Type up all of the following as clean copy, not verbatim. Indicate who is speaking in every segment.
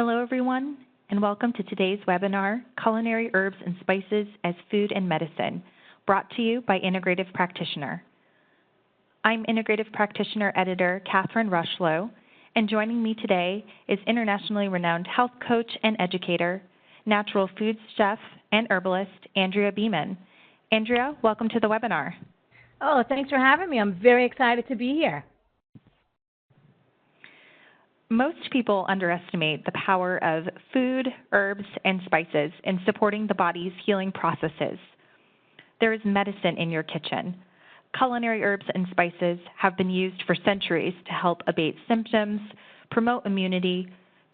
Speaker 1: Hello, everyone, and welcome to today's webinar, Culinary Herbs and Spices as Food and Medicine, brought to you by Integrative Practitioner. I'm Integrative Practitioner Editor Catherine Rushlow, and joining me today is internationally renowned health coach and educator, natural foods chef, and herbalist, Andrea Beeman. Andrea, welcome to the webinar.
Speaker 2: Oh, thanks for having me. I'm very excited to be here.
Speaker 1: Most people underestimate the power of food, herbs, and spices in supporting the body's healing processes. There is medicine in your kitchen. Culinary herbs and spices have been used for centuries to help abate symptoms, promote immunity,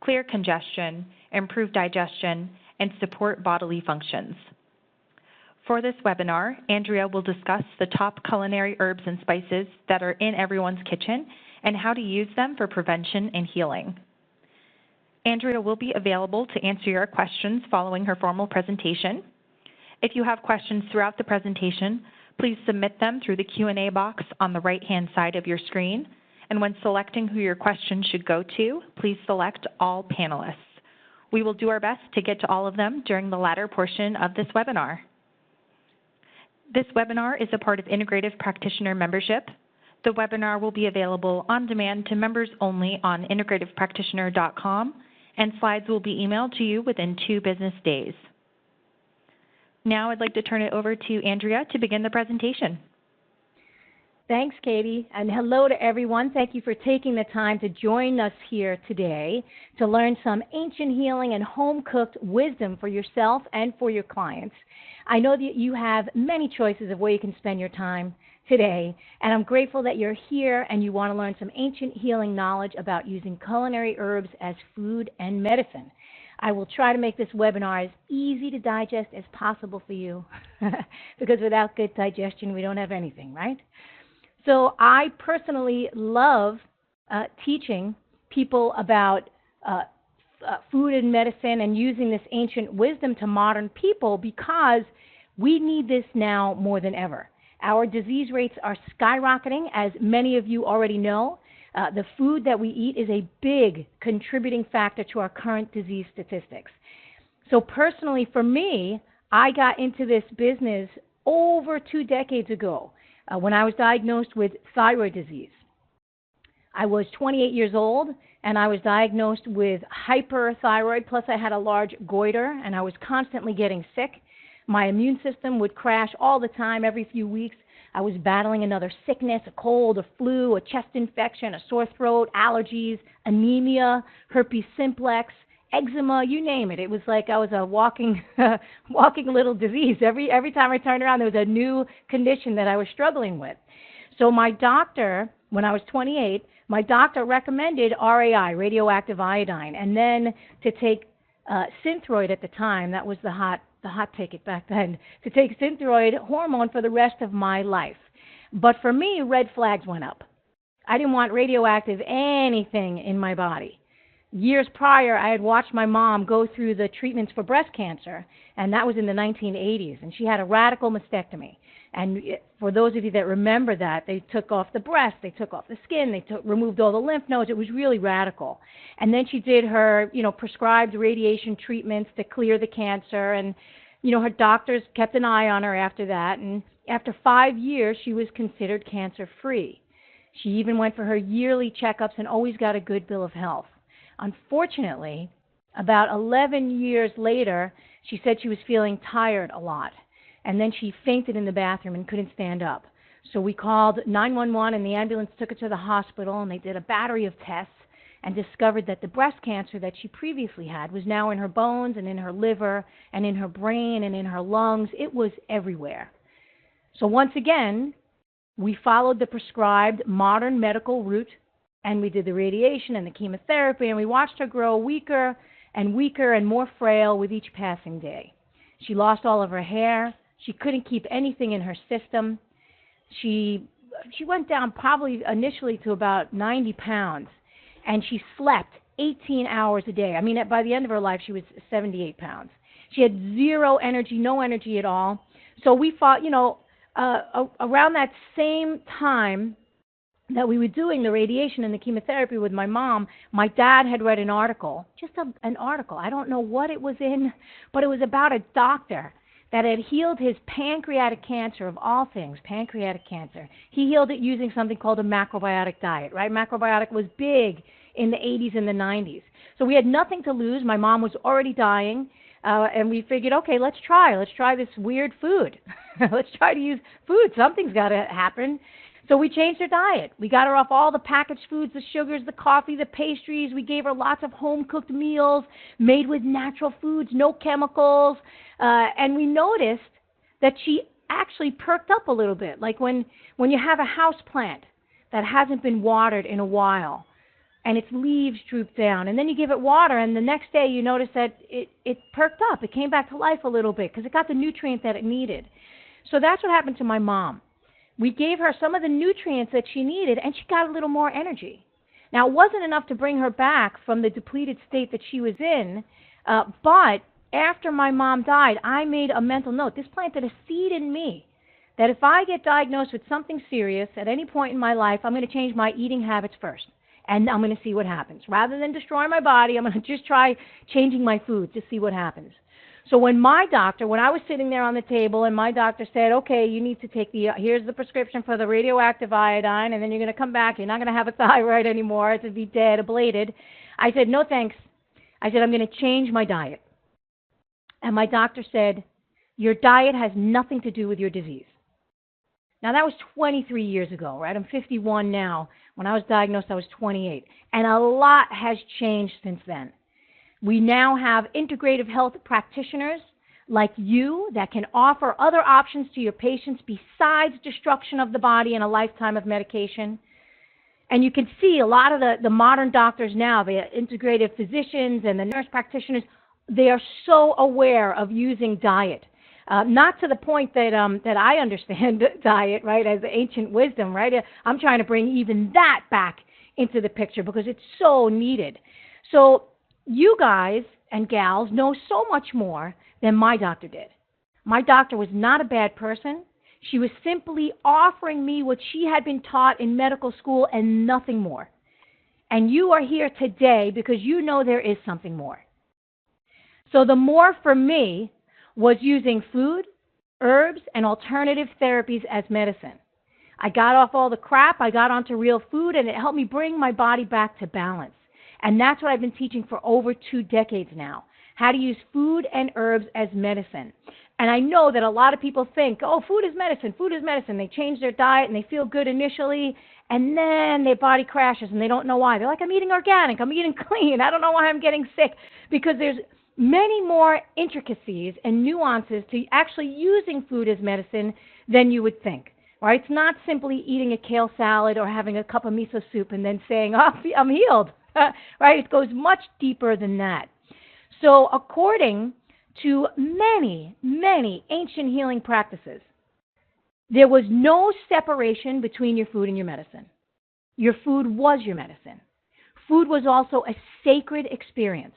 Speaker 1: clear congestion, improve digestion, and support bodily functions. For this webinar, Andrea will discuss the top culinary herbs and spices that are in everyone's kitchen and how to use them for prevention and healing. Andrea will be available to answer your questions following her formal presentation. If you have questions throughout the presentation, please submit them through the Q&A box on the right-hand side of your screen. And when selecting who your question should go to, please select all panelists. We will do our best to get to all of them during the latter portion of this webinar. This webinar is a part of Integrative Practitioner membership. The webinar will be available on demand to members only on integrativepractitioner.com, and slides will be emailed to you within 2 business days. Now I'd like to turn it over to Andrea to begin the presentation.
Speaker 2: Thanks, Katie, and hello to everyone. Thank you for taking the time to join us here today to learn some ancient healing and home-cooked wisdom for yourself and for your clients. I know that you have many choices of where you can spend your time today, and I'm grateful that you're here and you want to learn some ancient healing knowledge about using culinary herbs as food and medicine. I will try to make this webinar as easy to digest as possible for you because without good digestion, we don't have anything, right? So I personally love teaching people about food and medicine and using this ancient wisdom to modern people because we need this now more than ever. Our disease rates are skyrocketing, as many of you already know. The food that we eat is a big contributing factor to our current disease statistics. So personally, for me, I got into this business over 2 decades ago when I was diagnosed with thyroid disease. I was 28 years old, and I was diagnosed with hyperthyroid, plus I had a large goiter, and I was constantly getting sick. My immune system would crash all the time. Every few weeks, I was battling another sickness, a cold, a flu, a chest infection, a sore throat, allergies, anemia, herpes simplex, eczema, you name it. It was like I was a walking little disease. Every time I turned around, there was a new condition that I was struggling with. So my doctor, when I was 28, my doctor recommended RAI, radioactive iodine, and then to take Synthroid at the time. That was the hot ticket back then, to take Synthroid hormone for the rest of my life. But for me, red flags went up. I didn't want radioactive anything in my body. Years prior, I had watched my mom go through the treatments for breast cancer, and that was in the 1980s, and she had a radical mastectomy. And for those of you that remember that, they took off the breast, they took off the skin, they removed all the lymph nodes. It was really radical. And then she did her, prescribed radiation treatments to clear the cancer. And, her doctors kept an eye on her after that. And after 5 years, she was considered cancer-free. She even went for her yearly checkups and always got a good bill of health. Unfortunately, about 11 years later, she said she was feeling tired a lot. And then she fainted in the bathroom and couldn't stand up. So we called 911, and the ambulance took her to the hospital, and they did a battery of tests and discovered that the breast cancer that she previously had was now in her bones and in her liver and in her brain and in her lungs. It was everywhere. So once again, we followed the prescribed modern medical route, and we did the radiation and the chemotherapy, and we watched her grow weaker and more frail with each passing day. She lost all of her hair. She couldn't keep anything in her system. She went down probably initially to about 90 pounds, and she slept 18 hours a day. I mean, by the end of her life, she was 78 pounds. She had zero energy, no energy at all. So we thought, around that same time, that we were doing the radiation and the chemotherapy with my mom, my dad had read an article, an article. I don't know what it was in, but it was about a doctor that had healed his pancreatic cancer, of all things, pancreatic cancer. He healed it using something called a macrobiotic diet, right? Macrobiotic was big in the 80s and the 90s. So we had nothing to lose. My mom was already dying, and we figured, okay, let's try this weird food. Let's try to use food. Something's got to happen. So we changed her diet. We got her off all the packaged foods, the sugars, the coffee, the pastries. We gave her lots of home-cooked meals made with natural foods, no chemicals. And we noticed that she actually perked up a little bit, like when you have a house plant that hasn't been watered in a while and its leaves droop down, and then you give it water, and the next day you notice that it perked up. It came back to life a little bit because it got the nutrient that it needed. So that's what happened to my mom. We gave her some of the nutrients that she needed, and she got a little more energy. Now, it wasn't enough to bring her back from the depleted state that she was in, but after my mom died, I made a mental note. This planted a seed in me that if I get diagnosed with something serious at any point in my life, I'm going to change my eating habits first, and I'm going to see what happens. Rather than destroy my body, I'm going to just try changing my food to see what happens. So when I was sitting there on the table and my doctor said, okay, you need to take here's the prescription for the radioactive iodine, and then you're going to come back, you're not going to have a thyroid anymore, it's going to be dead, ablated. I said, no thanks. I said, I'm going to change my diet. And my doctor said, your diet has nothing to do with your disease. Now, that was 23 years ago, right? I'm 51 now. When I was diagnosed, I was 28. And a lot has changed since then. We now have integrative health practitioners like you that can offer other options to your patients besides destruction of the body and a lifetime of medication. And you can see a lot of the modern doctors now, the integrative physicians and the nurse practitioners, they are so aware of using diet. Not to the point that I understand diet, right, as ancient wisdom, right? I'm trying to bring even that back into the picture because it's so needed. So you guys and gals know so much more than my doctor did. My doctor was not a bad person. She was simply offering me what she had been taught in medical school and nothing more. And you are here today because you know there is something more. So the more for me was using food, herbs, and alternative therapies as medicine. I got off all the crap, I got onto real food, and it helped me bring my body back to balance. And that's what I've been teaching for over 2 decades now, how to use food and herbs as medicine. And I know that a lot of people think, oh, food is medicine, food is medicine. They change their diet and they feel good initially, and then their body crashes and they don't know why. They're like, I'm eating organic, I'm eating clean, I don't know why I'm getting sick. Because there's many more intricacies and nuances to actually using food as medicine than you would think. Right? It's not simply eating a kale salad or having a cup of miso soup and then saying, oh, I'm healed. Right? It goes much deeper than that. So according to many, many ancient healing practices, there was no separation between your food and your medicine. Your food was your medicine. Food was also a sacred experience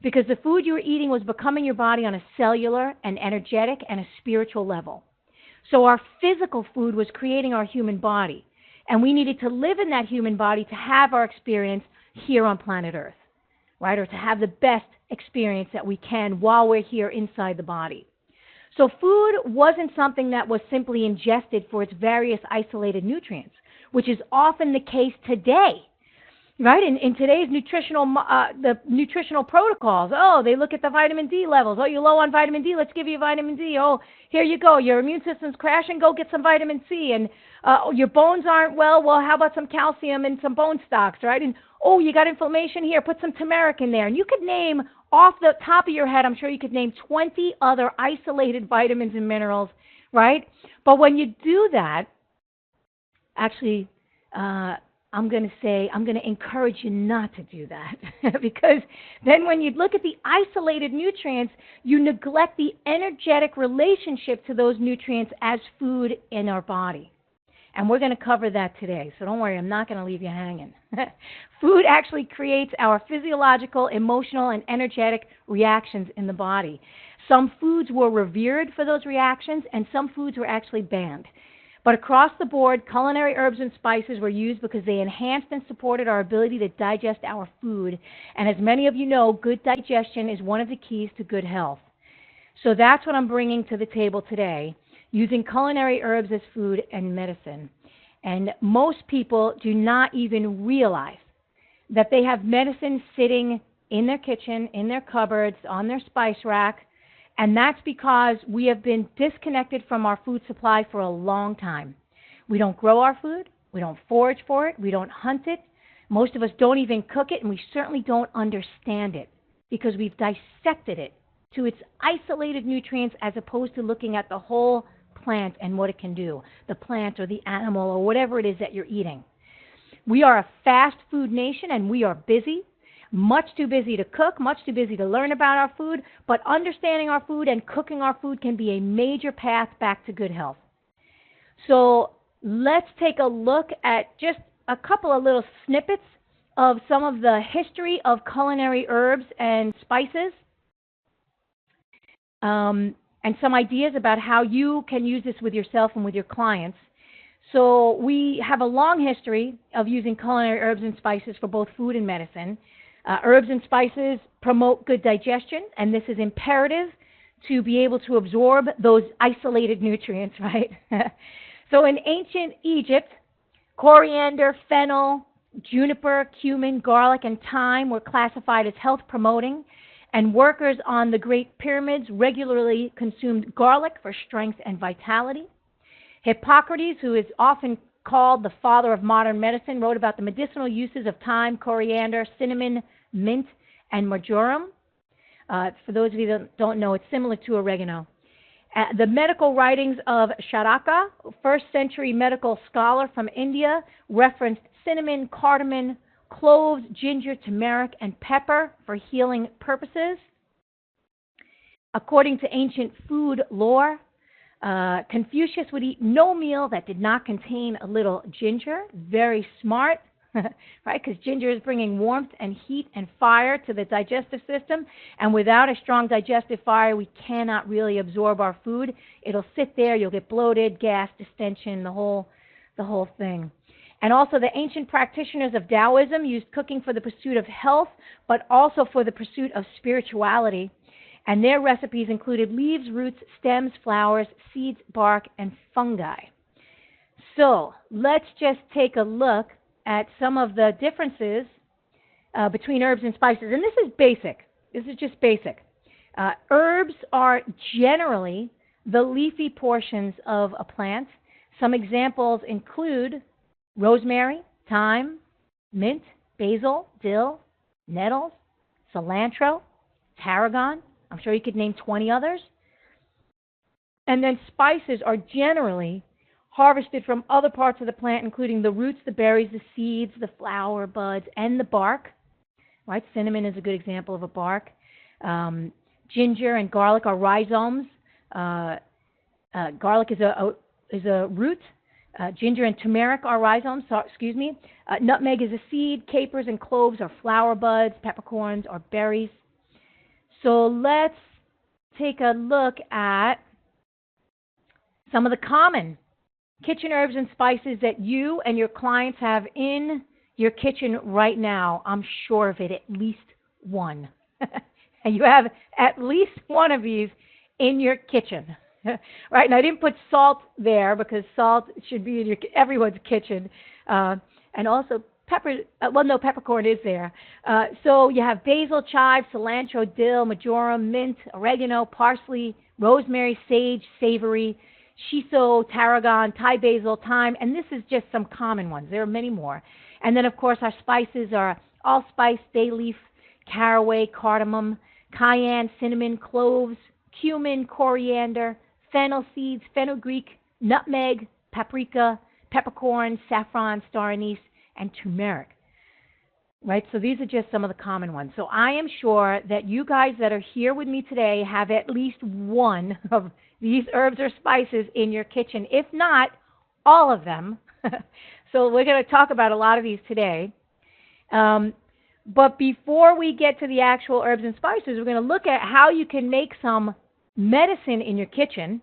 Speaker 2: because the food you were eating was becoming your body on a cellular, an energetic, and a spiritual level. So our physical food was creating our human body, and we needed to live in that human body to have our experience here on planet Earth, right? Or to have the best experience that we can while we're here inside the body. So food wasn't something that was simply ingested for its various isolated nutrients, which is often the case today, right? In today's the nutritional protocols, oh, they look at the vitamin D levels. Oh, you're low on vitamin D, let's give you vitamin D. Oh, here you go, your immune system's crashing, go get some vitamin C. And your bones aren't well, how about some calcium and some bone stocks, right? And oh, you got inflammation here, put some turmeric in there. And you could name, off the top of your head, I'm sure you could name 20 other isolated vitamins and minerals, right? But when you do that, actually, I'm going to encourage you not to do that because then when you look at the isolated nutrients, you neglect the energetic relationship to those nutrients as food in our body. And we're going to cover that today, so don't worry, I'm not going to leave you hanging. Food actually creates our physiological, emotional, and energetic reactions in the body. Some foods were revered for those reactions, and some foods were actually banned. But across the board, culinary herbs and spices were used because they enhanced and supported our ability to digest our food. And as many of you know, good digestion is one of the keys to good health. So that's what I'm bringing to the table today, using culinary herbs as food and medicine. And most people do not even realize that they have medicine sitting in their kitchen, in their cupboards, on their spice rack, and that's because we have been disconnected from our food supply for a long time. We don't grow our food, we don't forage for it, we don't hunt it, most of us don't even cook it, and we certainly don't understand it because we've dissected it to its isolated nutrients as opposed to looking at the whole plant and what it can do, the plant or the animal or whatever it is that you're eating. We are a fast food nation and we are busy, much too busy to cook, much too busy to learn about our food, but understanding our food and cooking our food can be a major path back to good health. So let's take a look at just a couple of little snippets of some of the history of culinary herbs and spices, and some ideas about how you can use this with yourself and with your clients. So we have a long history of using culinary herbs and spices for both food and medicine. Herbs and spices promote good digestion, and this is imperative to be able to absorb those isolated nutrients, right? So in ancient Egypt, coriander, fennel, juniper, cumin, garlic, and thyme were classified as health-promoting, and workers on the Great Pyramids regularly consumed garlic for strength and vitality. Hippocrates, who is often called the father of modern medicine, wrote about the medicinal uses of thyme, coriander, cinnamon, mint, and marjoram. For those of you that don't know, it's similar to oregano. The medical writings of Charaka, first-century medical scholar from India, referenced cinnamon, cardamom, cloves, ginger, turmeric, and pepper for healing purposes. According to ancient food lore, Confucius would eat no meal that did not contain a little ginger. Very smart, right? Because ginger is bringing warmth and heat and fire to the digestive system. And without a strong digestive fire, we cannot really absorb our food. It'll sit there. You'll get bloated, gas, distension, the whole thing. And also the ancient practitioners of Taoism used cooking for the pursuit of health, but also for the pursuit of spirituality. And their recipes included leaves, roots, stems, flowers, seeds, bark, and fungi. So let's just take a look at some of the differences between herbs and spices. And this is basic. This is just basic. Herbs are generally the leafy portions of a plant. Some examples include rosemary, thyme, mint, basil, dill, nettles, cilantro, tarragon. I'm sure you could name 20 others. And then spices are generally harvested from other parts of the plant, including the roots, the berries, the seeds, the flower buds, and the bark. Right? Cinnamon is a good example of a bark. Ginger and garlic are rhizomes. Garlic is a root. Ginger and turmeric are rhizomes. Nutmeg is a seed. Capers and cloves are flower buds. Peppercorns are berries. So let's take a look at some of the common kitchen herbs and spices that you and your clients have in your kitchen right now. I'm sure of it, at least one. And you have at least one of these in your kitchen. Right? And I didn't put salt there because salt should be in everyone's kitchen. And also peppercorn is there. So you have basil, chive, cilantro, dill, marjoram, mint, oregano, parsley, rosemary, sage, savory, shiso, tarragon, Thai basil, thyme, and this is just some common ones. There are many more. And then, of course, our spices are allspice, bay leaf, caraway, cardamom, cayenne, cinnamon, cloves, cumin, coriander, fennel seeds, fenugreek, nutmeg, paprika, peppercorn, saffron, star anise, and turmeric. Right? So these are just some of the common ones. So I am sure that you guys that are here with me today have at least one of these herbs or spices in your kitchen, if not all of them. So we're going to talk about a lot of these today. But before we get to the actual herbs and spices, we're going to look at how you can make some medicine in your kitchen.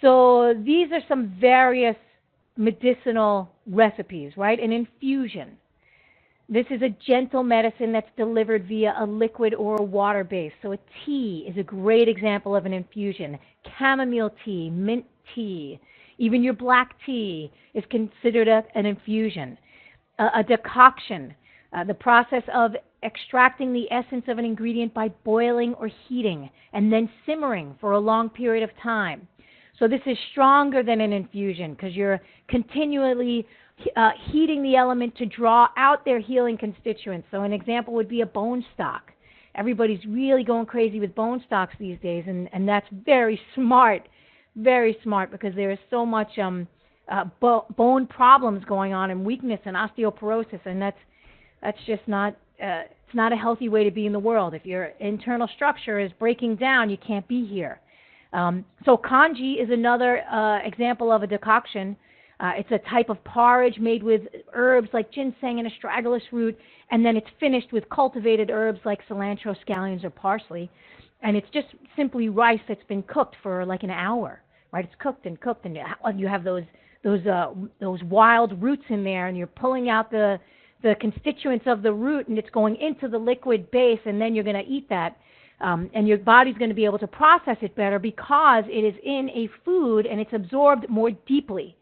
Speaker 2: So these are some various medicinal recipes, right? An infusion. This is a gentle medicine that's delivered via a liquid or a water base. So a tea is a great example of an infusion. Chamomile tea, mint tea, even your black tea is considered an infusion. A decoction, the process of extracting the essence of an ingredient by boiling or heating and then simmering for a long period of time. So this is stronger than an infusion because you're continually heating the element to draw out their healing constituents. So an example would be a bone stock. Everybody's really going crazy with bone stocks these days, and that's very smart because there is so much bone problems going on and weakness and osteoporosis, and that's just not it's not a healthy way to be in the world. If your internal structure is breaking down, you can't be here. So congee is another example of a decoction. It's a type of porridge made with herbs like ginseng and astragalus root, and then it's finished with cultivated herbs like cilantro, scallions, or parsley. And it's just simply rice that's been cooked for like an hour, right? It's cooked, and you have those wild roots in there, and you're pulling out the constituents of the root, and it's going into the liquid base, and then you're going to eat that. And your body's going to be able to process it better because it is in a food and it's absorbed more deeply.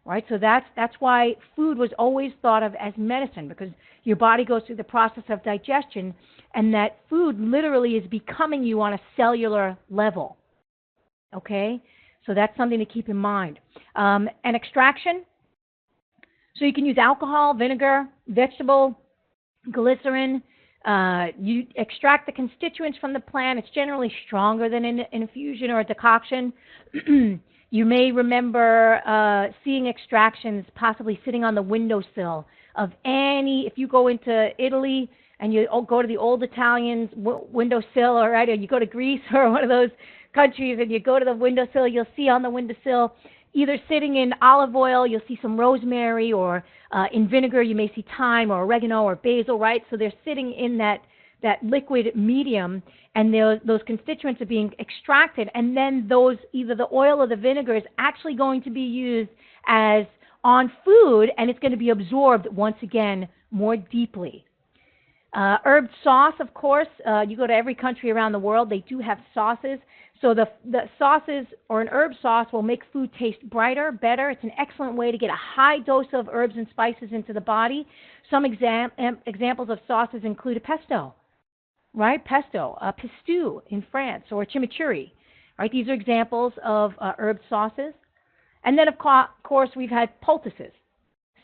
Speaker 2: Right, so that's why food was always thought of as medicine, because your body goes through the process of digestion, and that food literally is becoming you on a cellular level. Okay, so that's something to keep in mind. An extraction, so you can use alcohol, vinegar, vegetable, glycerin. You extract the constituents from the plant. It's generally stronger than an infusion or a decoction. You may remember seeing extractions possibly sitting on the windowsill of if you go into Italy and you go to the old Italians' windowsill, or you go to Greece or one of those countries and you go to the windowsill, you'll see on the windowsill either sitting in olive oil, you'll see some rosemary, or in vinegar you may see thyme or oregano or basil, right? So they're sitting in that liquid medium, and those constituents are being extracted, and then either the oil or the vinegar is actually going to be used as on food, and it's going to be absorbed once again more deeply. Herb sauce, of course, you go to every country around the world, they do have sauces. So the sauces, or an herb sauce, will make food taste brighter, better. It's an excellent way to get a high dose of herbs and spices into the body. Some examples of sauces include a pesto, right? Pesto, pistou in France, or chimichurri, right? These are examples of herb sauces. And then, of course, we've had poultices.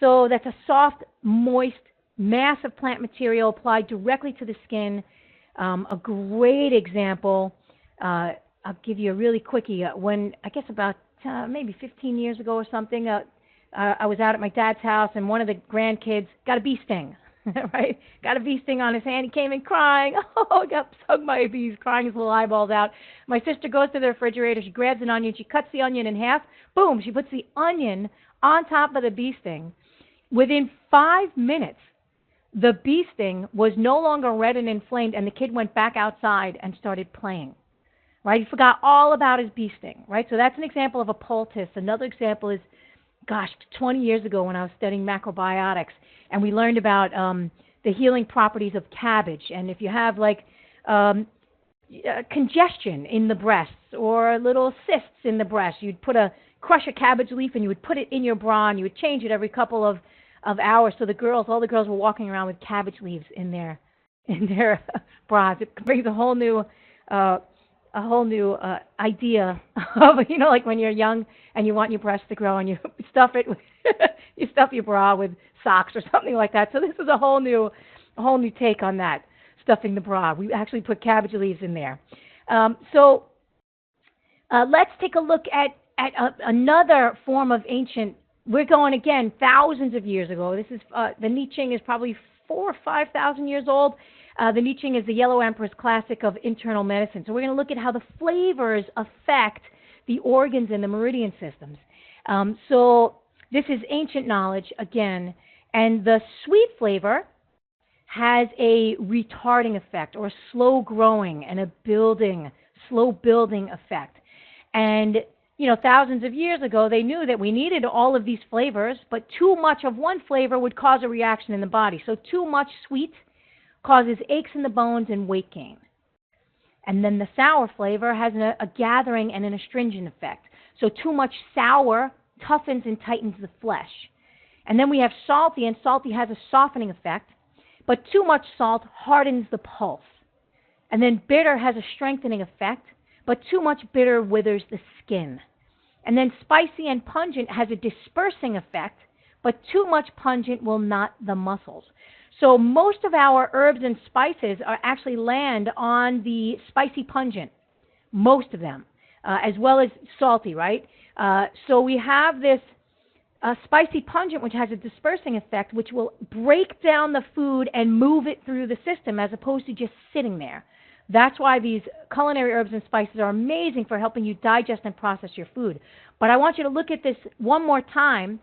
Speaker 2: So that's a soft, moist mass of plant material applied directly to the skin. A great example, I'll give you a really quickie. When, I guess about maybe 15 years ago or something, I was out at my dad's house, and one of the grandkids got a bee sting, right? Got a bee sting on his hand. He came in crying. Oh, I got stung by a bee. He's crying his little eyeballs out. My sister goes to the refrigerator. She grabs an onion. She cuts the onion in half. Boom, she puts the onion on top of the bee sting. Within 5 minutes, the bee sting was no longer red and inflamed, and the kid went back outside and started playing. Right? He forgot all about his bee sting, right? So that's an example of a poultice. Another example is, 20 years ago when I was studying macrobiotics, and we learned about the healing properties of cabbage. And if you have congestion in the breasts or little cysts in the breast, you'd crush a cabbage leaf and you would put it in your bra, and you would change it every couple of hours. So all the girls were walking around with cabbage leaves in their bras. It brings a whole new idea of, like when you're young and you want your breasts to grow, and you stuff your bra with socks or something like that. So this is a whole new take on that, stuffing the bra. We actually put cabbage leaves in there. So let's take a look at another form of ancient. We're going again thousands of years ago. This is the Ching is probably 4,000 or 5,000 years old. The Ching is the Yellow Emperor's classic of internal medicine. So we're going to look at how the flavors affect the organs and the meridian systems. So this is ancient knowledge again, and the sweet flavor has a retarding effect, or a slow growing and slow building effect. And thousands of years ago, they knew that we needed all of these flavors, but too much of one flavor would cause a reaction in the body. So too much sweet causes aches in the bones and weight gain. And then the sour flavor has a gathering and an astringent effect. So too much sour toughens and tightens the flesh. And then we have salty, and salty has a softening effect, but too much salt hardens the pulse. And then bitter has a strengthening effect, but too much bitter withers the skin. And then spicy and pungent has a dispersing effect, but too much pungent will knot the muscles. So most of our herbs and spices actually land on the spicy pungent, most of them, as well as salty, right? So we have this spicy pungent, which has a dispersing effect, which will break down the food and move it through the system as opposed to just sitting there. That's why these culinary herbs and spices are amazing for helping you digest and process your food. But I want you to look at this one more time,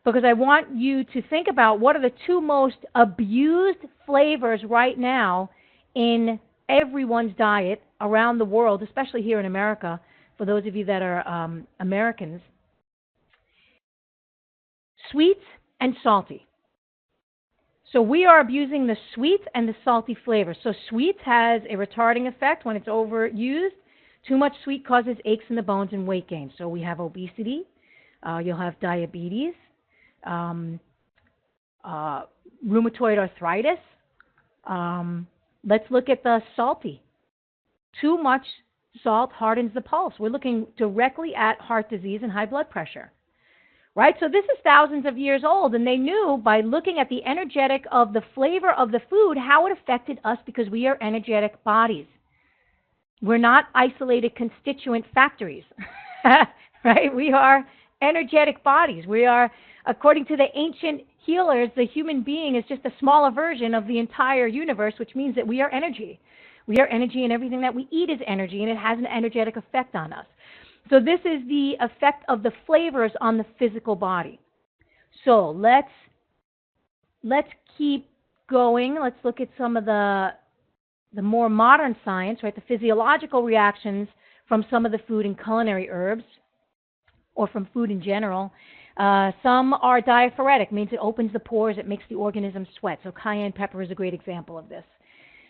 Speaker 2: because I want you to think about what are the two most abused flavors right now in everyone's diet around the world, especially here in America, for those of you that are Americans. Sweet and salty. So we are abusing the sweet and the salty flavors. So sweet has a retarding effect when it's overused. Too much sweet causes aches in the bones and weight gain. So we have obesity. You'll have diabetes. Rheumatoid arthritis. Let's look at the salty. Too much salt hardens the pulse. We're looking directly at heart disease and high blood pressure. Right? So this is thousands of years old, and they knew by looking at the energetic of the flavor of the food how it affected us, because we are energetic bodies. We're not isolated constituent factories. Right? We are energetic bodies. We are, according to the ancient healers, the human being is just a smaller version of the entire universe, which means that we are energy. We are energy, and everything that we eat is energy, and it has an energetic effect on us. So this is the effect of the flavors on the physical body. So let's keep going. Let's look at some of the more modern science, right? The physiological reactions from some of the food and culinary herbs, or from food in general. Some are diaphoretic, means it opens the pores, it makes the organism sweat. So cayenne pepper is a great example of this,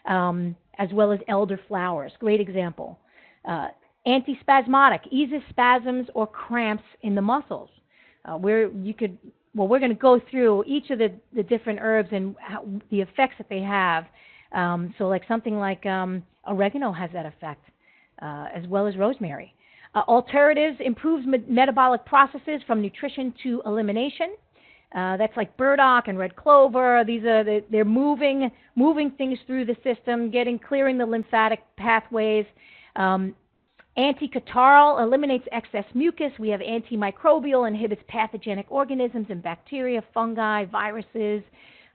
Speaker 2: as well as elderflowers, great example. Antispasmodic, eases spasms or cramps in the muscles. We're going to go through each of the different herbs and the effects that they have. So like something like oregano has that effect, as well as rosemary. Alternatives improves metabolic processes from nutrition to elimination. That's like burdock and red clover. They're moving things through the system, clearing the lymphatic pathways. Anticatarrhal eliminates excess mucus. We have antimicrobial, inhibits pathogenic organisms and bacteria, fungi, viruses,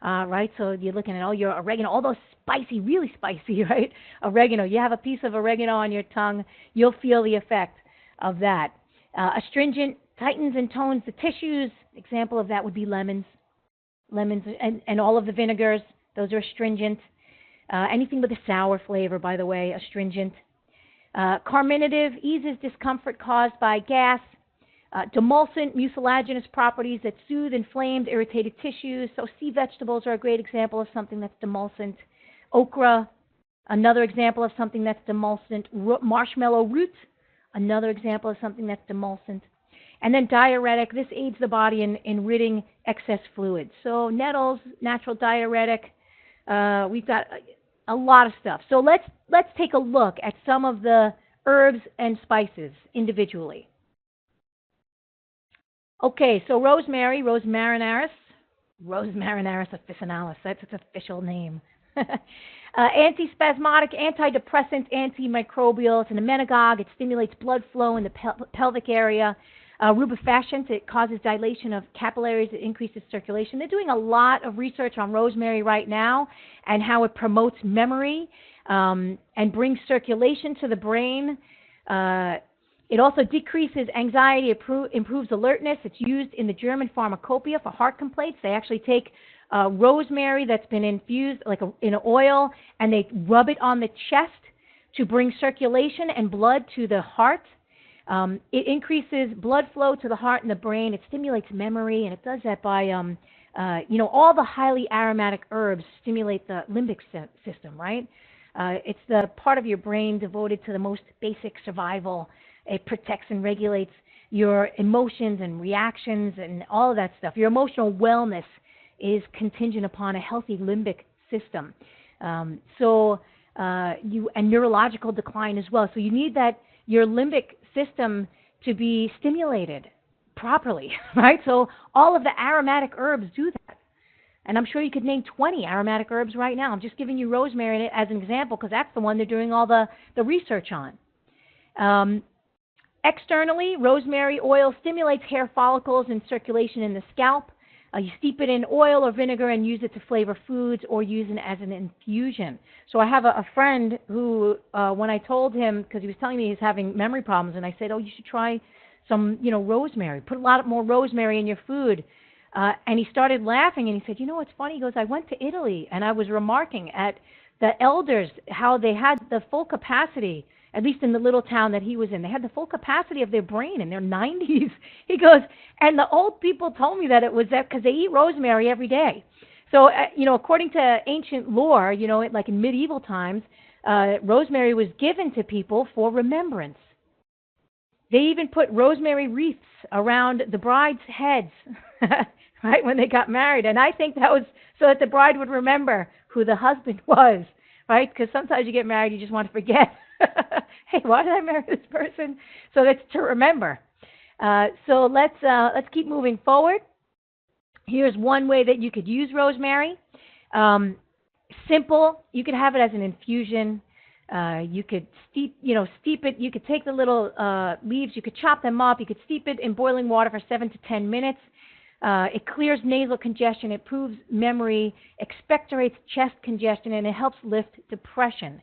Speaker 2: right? So you're looking at all your oregano, all those spicy, really spicy, right? Oregano. You have a piece of oregano on your tongue, you'll feel the effect of that. Astringent tightens and tones the tissues. Example of that would be lemons and all of the vinegars. Those are astringent. Anything with a sour flavor, by the way, astringent. Carminative eases discomfort caused by gas. Demulcent, mucilaginous properties that soothe inflamed, irritated tissues. So sea vegetables are a great example of something that's demulcent. Okra, another example of something that's demulcent. Marshmallow root, another example of something that's demulcent. And then diuretic, this aids the body in ridding excess fluids. So nettles, natural diuretic. We've got a lot of stuff. So let's take a look at some of the herbs and spices individually. Okay, so rosemary, Rosmarinus officinalis, that's its official name. Antispasmodic, antidepressant, antimicrobial. It's an emmenagogue. It stimulates blood flow in the pelvic area. Rubefacient, it causes dilation of capillaries. It increases circulation. They're doing a lot of research on rosemary right now and how it promotes memory and brings circulation to the brain. It also decreases anxiety, improves alertness. It's used in the German pharmacopoeia for heart complaints. They actually take rosemary that's been infused in oil, and they rub it on the chest to bring circulation and blood to the heart. It increases blood flow to the heart and the brain. It stimulates memory, and it does that by, all the highly aromatic herbs stimulate the limbic system, right? It's the part of your brain devoted to the most basic survival. It protects and regulates your emotions and reactions and all of that stuff. Your emotional wellness is contingent upon a healthy limbic system. And neurological decline as well. So you need your limbic system to be stimulated properly, right? So all of the aromatic herbs do that. And I'm sure you could name 20 aromatic herbs right now. I'm just giving you rosemary as an example because that's the one they're doing all the research on. Externally, rosemary oil stimulates hair follicles and circulation in the scalp. You steep it in oil or vinegar and use it to flavor foods or use it as an infusion. So I have a friend who, when I told him, because he was telling me he's having memory problems, and I said, oh, you should try some, rosemary. Put a lot more rosemary in your food. And he started laughing, and he said, what's funny? He goes, I went to Italy, and I was remarking at the elders how they had the full capacity, at least in the little town that he was in. They had the full capacity of their brain in their 90s. He goes, and the old people told me that it was that because they eat rosemary every day. So, according to ancient lore, like in medieval times, rosemary was given to people for remembrance. They even put rosemary wreaths around the bride's heads, right, when they got married. And I think that was so that the bride would remember who the husband was, right? Because sometimes you get married, you just want to forget. Hey, why did I marry this person? So that's to remember. So let's keep moving forward. Here's one way that you could use rosemary. Simple. You could have it as an infusion. You could steep it. You could take the little leaves. You could chop them up. You could steep it in boiling water for 7 to 10 minutes. It clears nasal congestion. It improves memory, expectorates chest congestion, and it helps lift depression.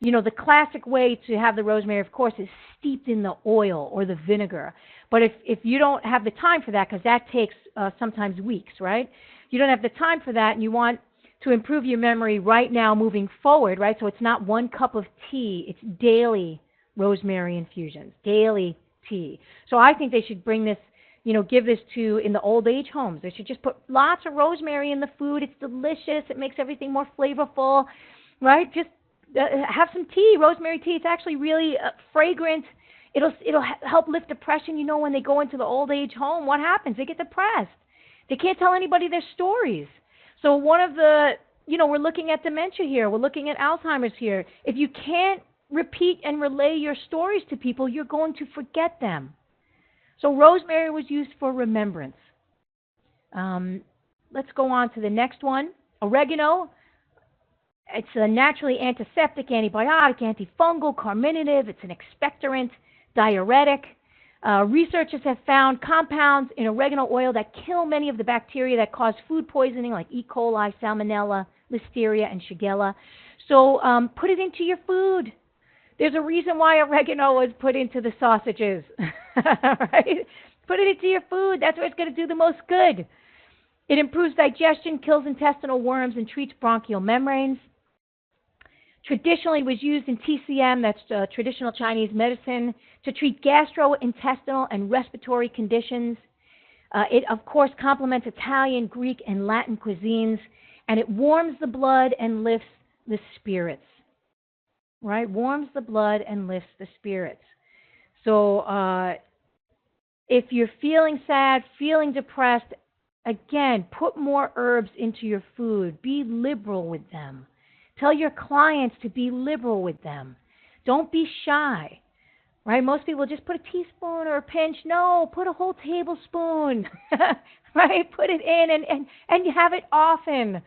Speaker 2: The classic way to have the rosemary, of course, is steeped in the oil or the vinegar. But if you don't have the time for that, because that takes sometimes weeks, right? You don't have the time for that, and you want to improve your memory right now moving forward, right? So it's not 1 cup of tea. It's daily rosemary infusions, daily tea. So I think they should bring this, give this to in the old age homes. They should just put lots of rosemary in the food. It's delicious. It makes everything more flavorful, right? Just have some tea, rosemary tea. It's actually really fragrant. It'll help lift depression. When they go into the old age home, what happens? They get depressed. They can't tell anybody their stories. So one of the, we're looking at dementia here. We're looking at Alzheimer's here. If you can't repeat and relay your stories to people, you're going to forget them. So rosemary was used for remembrance. Let's go on to the next one. Oregano. It's a naturally antiseptic, antibiotic, antifungal, carminative. It's an expectorant, diuretic. Researchers have found compounds in oregano oil that kill many of the bacteria that cause food poisoning, like E. coli, salmonella, listeria, and shigella. So put it into your food. There's a reason why oregano is put into the sausages, right? Put it into your food. That's where it's going to do the most good. It improves digestion, kills intestinal worms, and treats bronchial membranes. Traditionally was used in TCM, that's traditional Chinese medicine, to treat gastrointestinal and respiratory conditions. It, of course, complements Italian, Greek, and Latin cuisines, and it warms the blood and lifts the spirits, right? Warms the blood and lifts the spirits. So if you're feeling sad, feeling depressed, again, put more herbs into your food. Be liberal with them. Tell your clients to be liberal with them. Don't be shy, right? Most people just put a teaspoon or a pinch. No, put a whole tablespoon, right? Put it in and you have it often,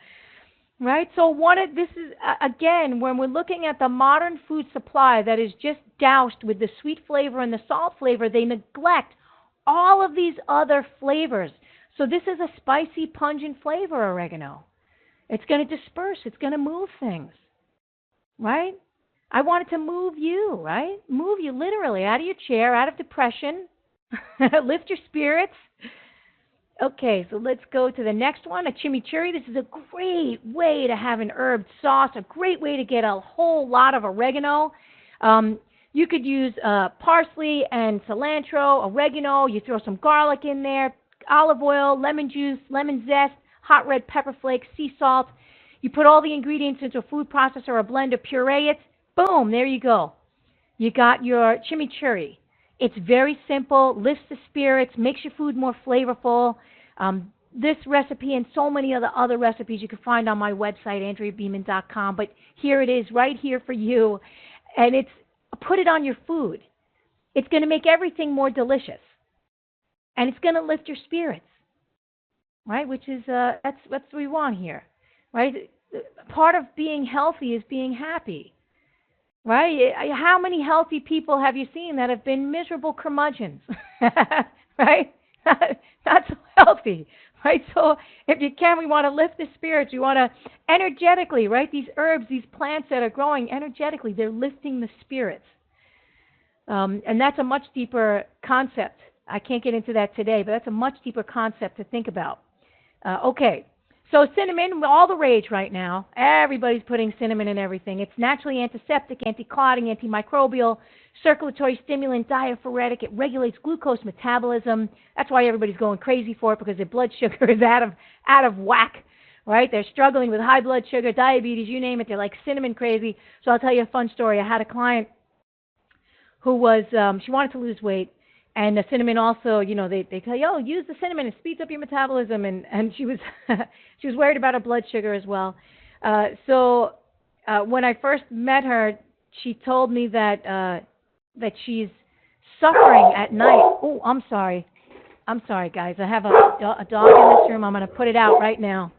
Speaker 2: right? So this is, again, when we're looking at the modern food supply that is just doused with the sweet flavor and the salt flavor, they neglect all of these other flavors. So this is a spicy, pungent flavor, oregano. It's going to disperse. It's going to move things, right? I want it to move you, right? Move you literally out of your chair, out of depression, lift your spirits. Okay, so let's go to the next one, a chimichurri. This is a great way to have an herb sauce, a great way to get a whole lot of oregano. You could use parsley and cilantro, oregano. You throw some garlic in there, olive oil, lemon juice, lemon zest, hot red pepper flakes, sea salt. You put all the ingredients into a food processor or a blender, puree it. Boom, there you go. You got your chimichurri. It's very simple, lifts the spirits, makes your food more flavorful. This recipe and so many other recipes you can find on my website, AndreaBeeman.com. But here it is, right here for you. And it's put it on your food. It's going to make everything more delicious. And it's going to lift your spirits, right? Which is, that's what we want here, right? Part of being healthy is being happy, right? How many healthy people have you seen that have been miserable curmudgeons, right? Not so healthy, right? So if you can, we want to lift the spirits. We want to energetically, right? These herbs, these plants that are growing energetically, they're lifting the spirits. And that's a much deeper concept. I can't get into that today, but that's a much deeper concept to think about. Okay, so cinnamon, all the rage right now. Everybody's putting cinnamon in everything. It's naturally antiseptic, anti-clotting, antimicrobial, circulatory stimulant, diaphoretic. It regulates glucose metabolism. That's why everybody's going crazy for it, because their blood sugar is out of whack, right? They're struggling with high blood sugar, diabetes, you name it. They're like cinnamon crazy. So I'll tell you a fun story. I had a client who was, she wanted to lose weight. And the cinnamon also, you know, they tell you, oh, use the cinnamon, it speeds up your metabolism. And she was she was worried about her blood sugar as well. So when I first met her, she told me that she's suffering at night. Oh, I'm sorry, guys. I have a dog in this room. I'm going to put it out right now.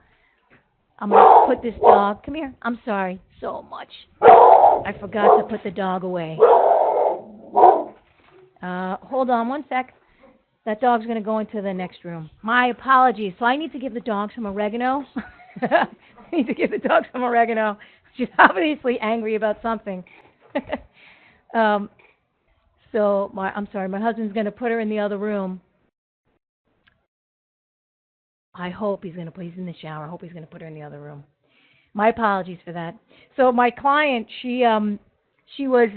Speaker 2: I'm going to put this dog. Come here. I'm sorry so much. I forgot to put the dog away. Hold on one sec. That dog's going to go into the next room. My apologies. So I need to give the dog some oregano. She's obviously angry about something. I'm sorry. My husband's going to put her in the other room. I hope he's in the shower. I hope he's going to put her in the other room. My apologies for that. So my client, she was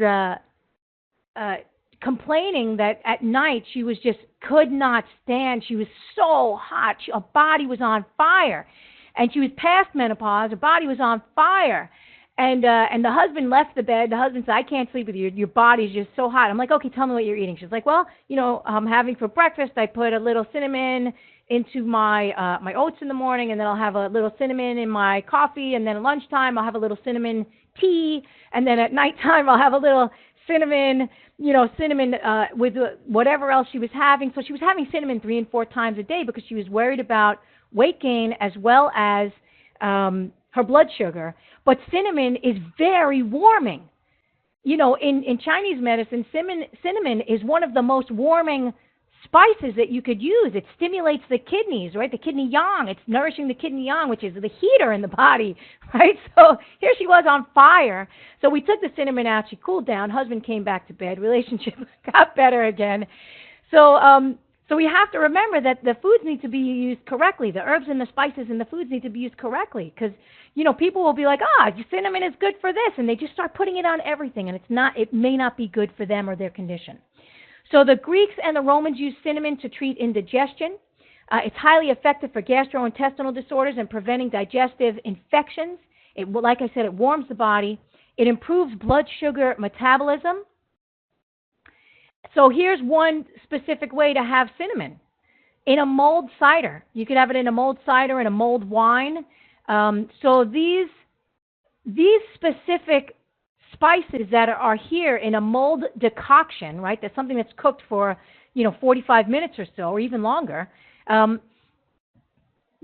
Speaker 2: complaining that at night she was just could not stand. She was so hot. Her body was on fire. And she was past menopause. Her body was on fire. And the husband left the bed. The husband said, I can't sleep with you. Your body's just so hot. I'm like, okay, tell me what you're eating. She's like, well, you know, I'm having for breakfast, I put a little cinnamon into my my oats in the morning, and then I'll have a little cinnamon in my coffee, and then at lunchtime I'll have a little cinnamon tea, and then at nighttime I'll have a little cinnamon with whatever else she was having. So she was having cinnamon 3 and 4 times a day because she was worried about weight gain as well as her blood sugar. But cinnamon is very warming. You know, in Chinese medicine, cinnamon is one of the most warming spices that you could use. It stimulates the kidneys, right? The kidney yang. It's nourishing the kidney yang, which is the heater in the body, right? So here she was on fire. So we took the cinnamon out. She cooled down. Husband came back to bed. Relationship got better again. So we have to remember that the foods need to be used correctly. The herbs and the spices and the foods need to be used correctly, because, you know, people will be like, cinnamon is good for this, and they just start putting it on everything, and it's not. It may not be good for them or their condition. So the Greeks and the Romans used cinnamon to treat indigestion. It's highly effective for gastrointestinal disorders and preventing digestive infections. Like I said, it warms the body. It improves blood sugar metabolism. So here's one specific way to have cinnamon. In a mulled cider. You could have it in a mulled cider and a mulled wine. So these specific spices that are here in a mulled decoction, right? That's something that's cooked for, 45 minutes or so, or even longer.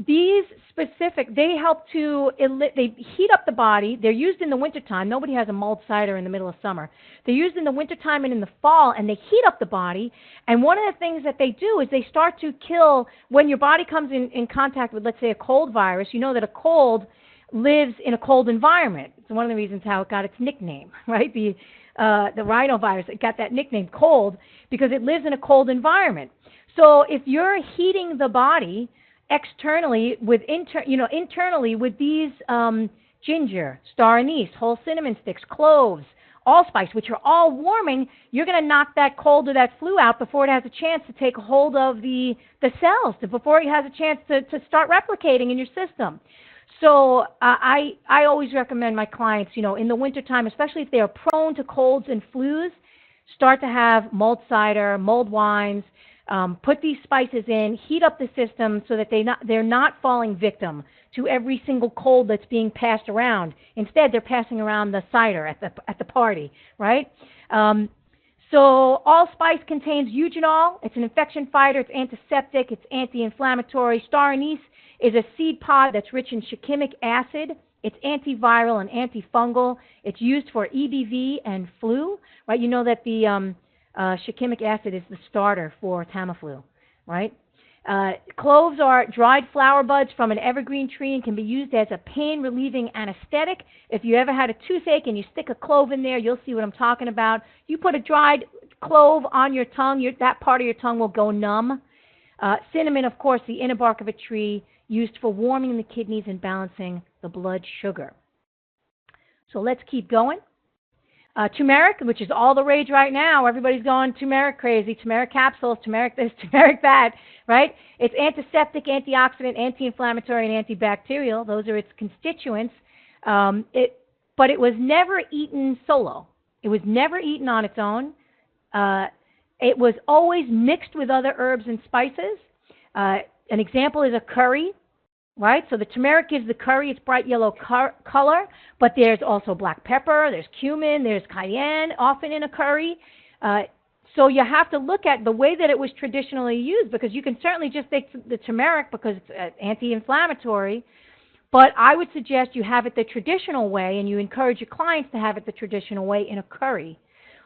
Speaker 2: These specific, they help they heat up the body. They're used in the wintertime. Nobody has a mulled cider in the middle of summer. They're used in the wintertime and in the fall, and they heat up the body. And one of the things that they do is they start to kill, when your body comes in contact with, let's say, a cold virus, you know that a cold lives in a cold environment. It's one of the reasons how it got its nickname, right? The rhinovirus, it got that nickname, cold, because it lives in a cold environment. So if you're heating the body externally internally with these ginger, star anise, whole cinnamon sticks, cloves, allspice, which are all warming, you're going to knock that cold or that flu out before it has a chance to take hold of the cells, before it has a chance to start replicating in your system. So I always recommend my clients, in the wintertime, especially if they are prone to colds and flus, start to have mulled cider, mulled wines, put these spices in, heat up the system so that they're not falling victim to every single cold that's being passed around. Instead, they're passing around the cider at the party, right? So allspice contains eugenol. It's an infection fighter. It's antiseptic. It's anti-inflammatory. Star anise is a seed pod that's rich in shikimic acid. It's antiviral and antifungal. It's used for EBV and flu, right? You know that the shikimic acid is the starter for Tamiflu, right? Cloves are dried flower buds from an evergreen tree and can be used as a pain-relieving anesthetic. If you ever had a toothache and you stick a clove in there, you'll see what I'm talking about. You put a dried clove on your tongue, that part of your tongue will go numb. Cinnamon, of course, the inner bark of a tree, used for warming the kidneys and balancing the blood sugar. So let's keep going. Turmeric, which is all the rage right now. Everybody's going turmeric crazy. Turmeric capsules, turmeric this, turmeric that, right? It's antiseptic, antioxidant, anti-inflammatory, and antibacterial. Those are its constituents. But it was never eaten solo. It was never eaten on its own. It was always mixed with other herbs and spices. An example is a curry, right? So the turmeric gives the curry its bright yellow color, but there's also black pepper, there's cumin, there's cayenne, often in a curry. So you have to look at the way that it was traditionally used, because you can certainly just take the turmeric because it's anti-inflammatory, but I would suggest you have it the traditional way, and you encourage your clients to have it the traditional way in a curry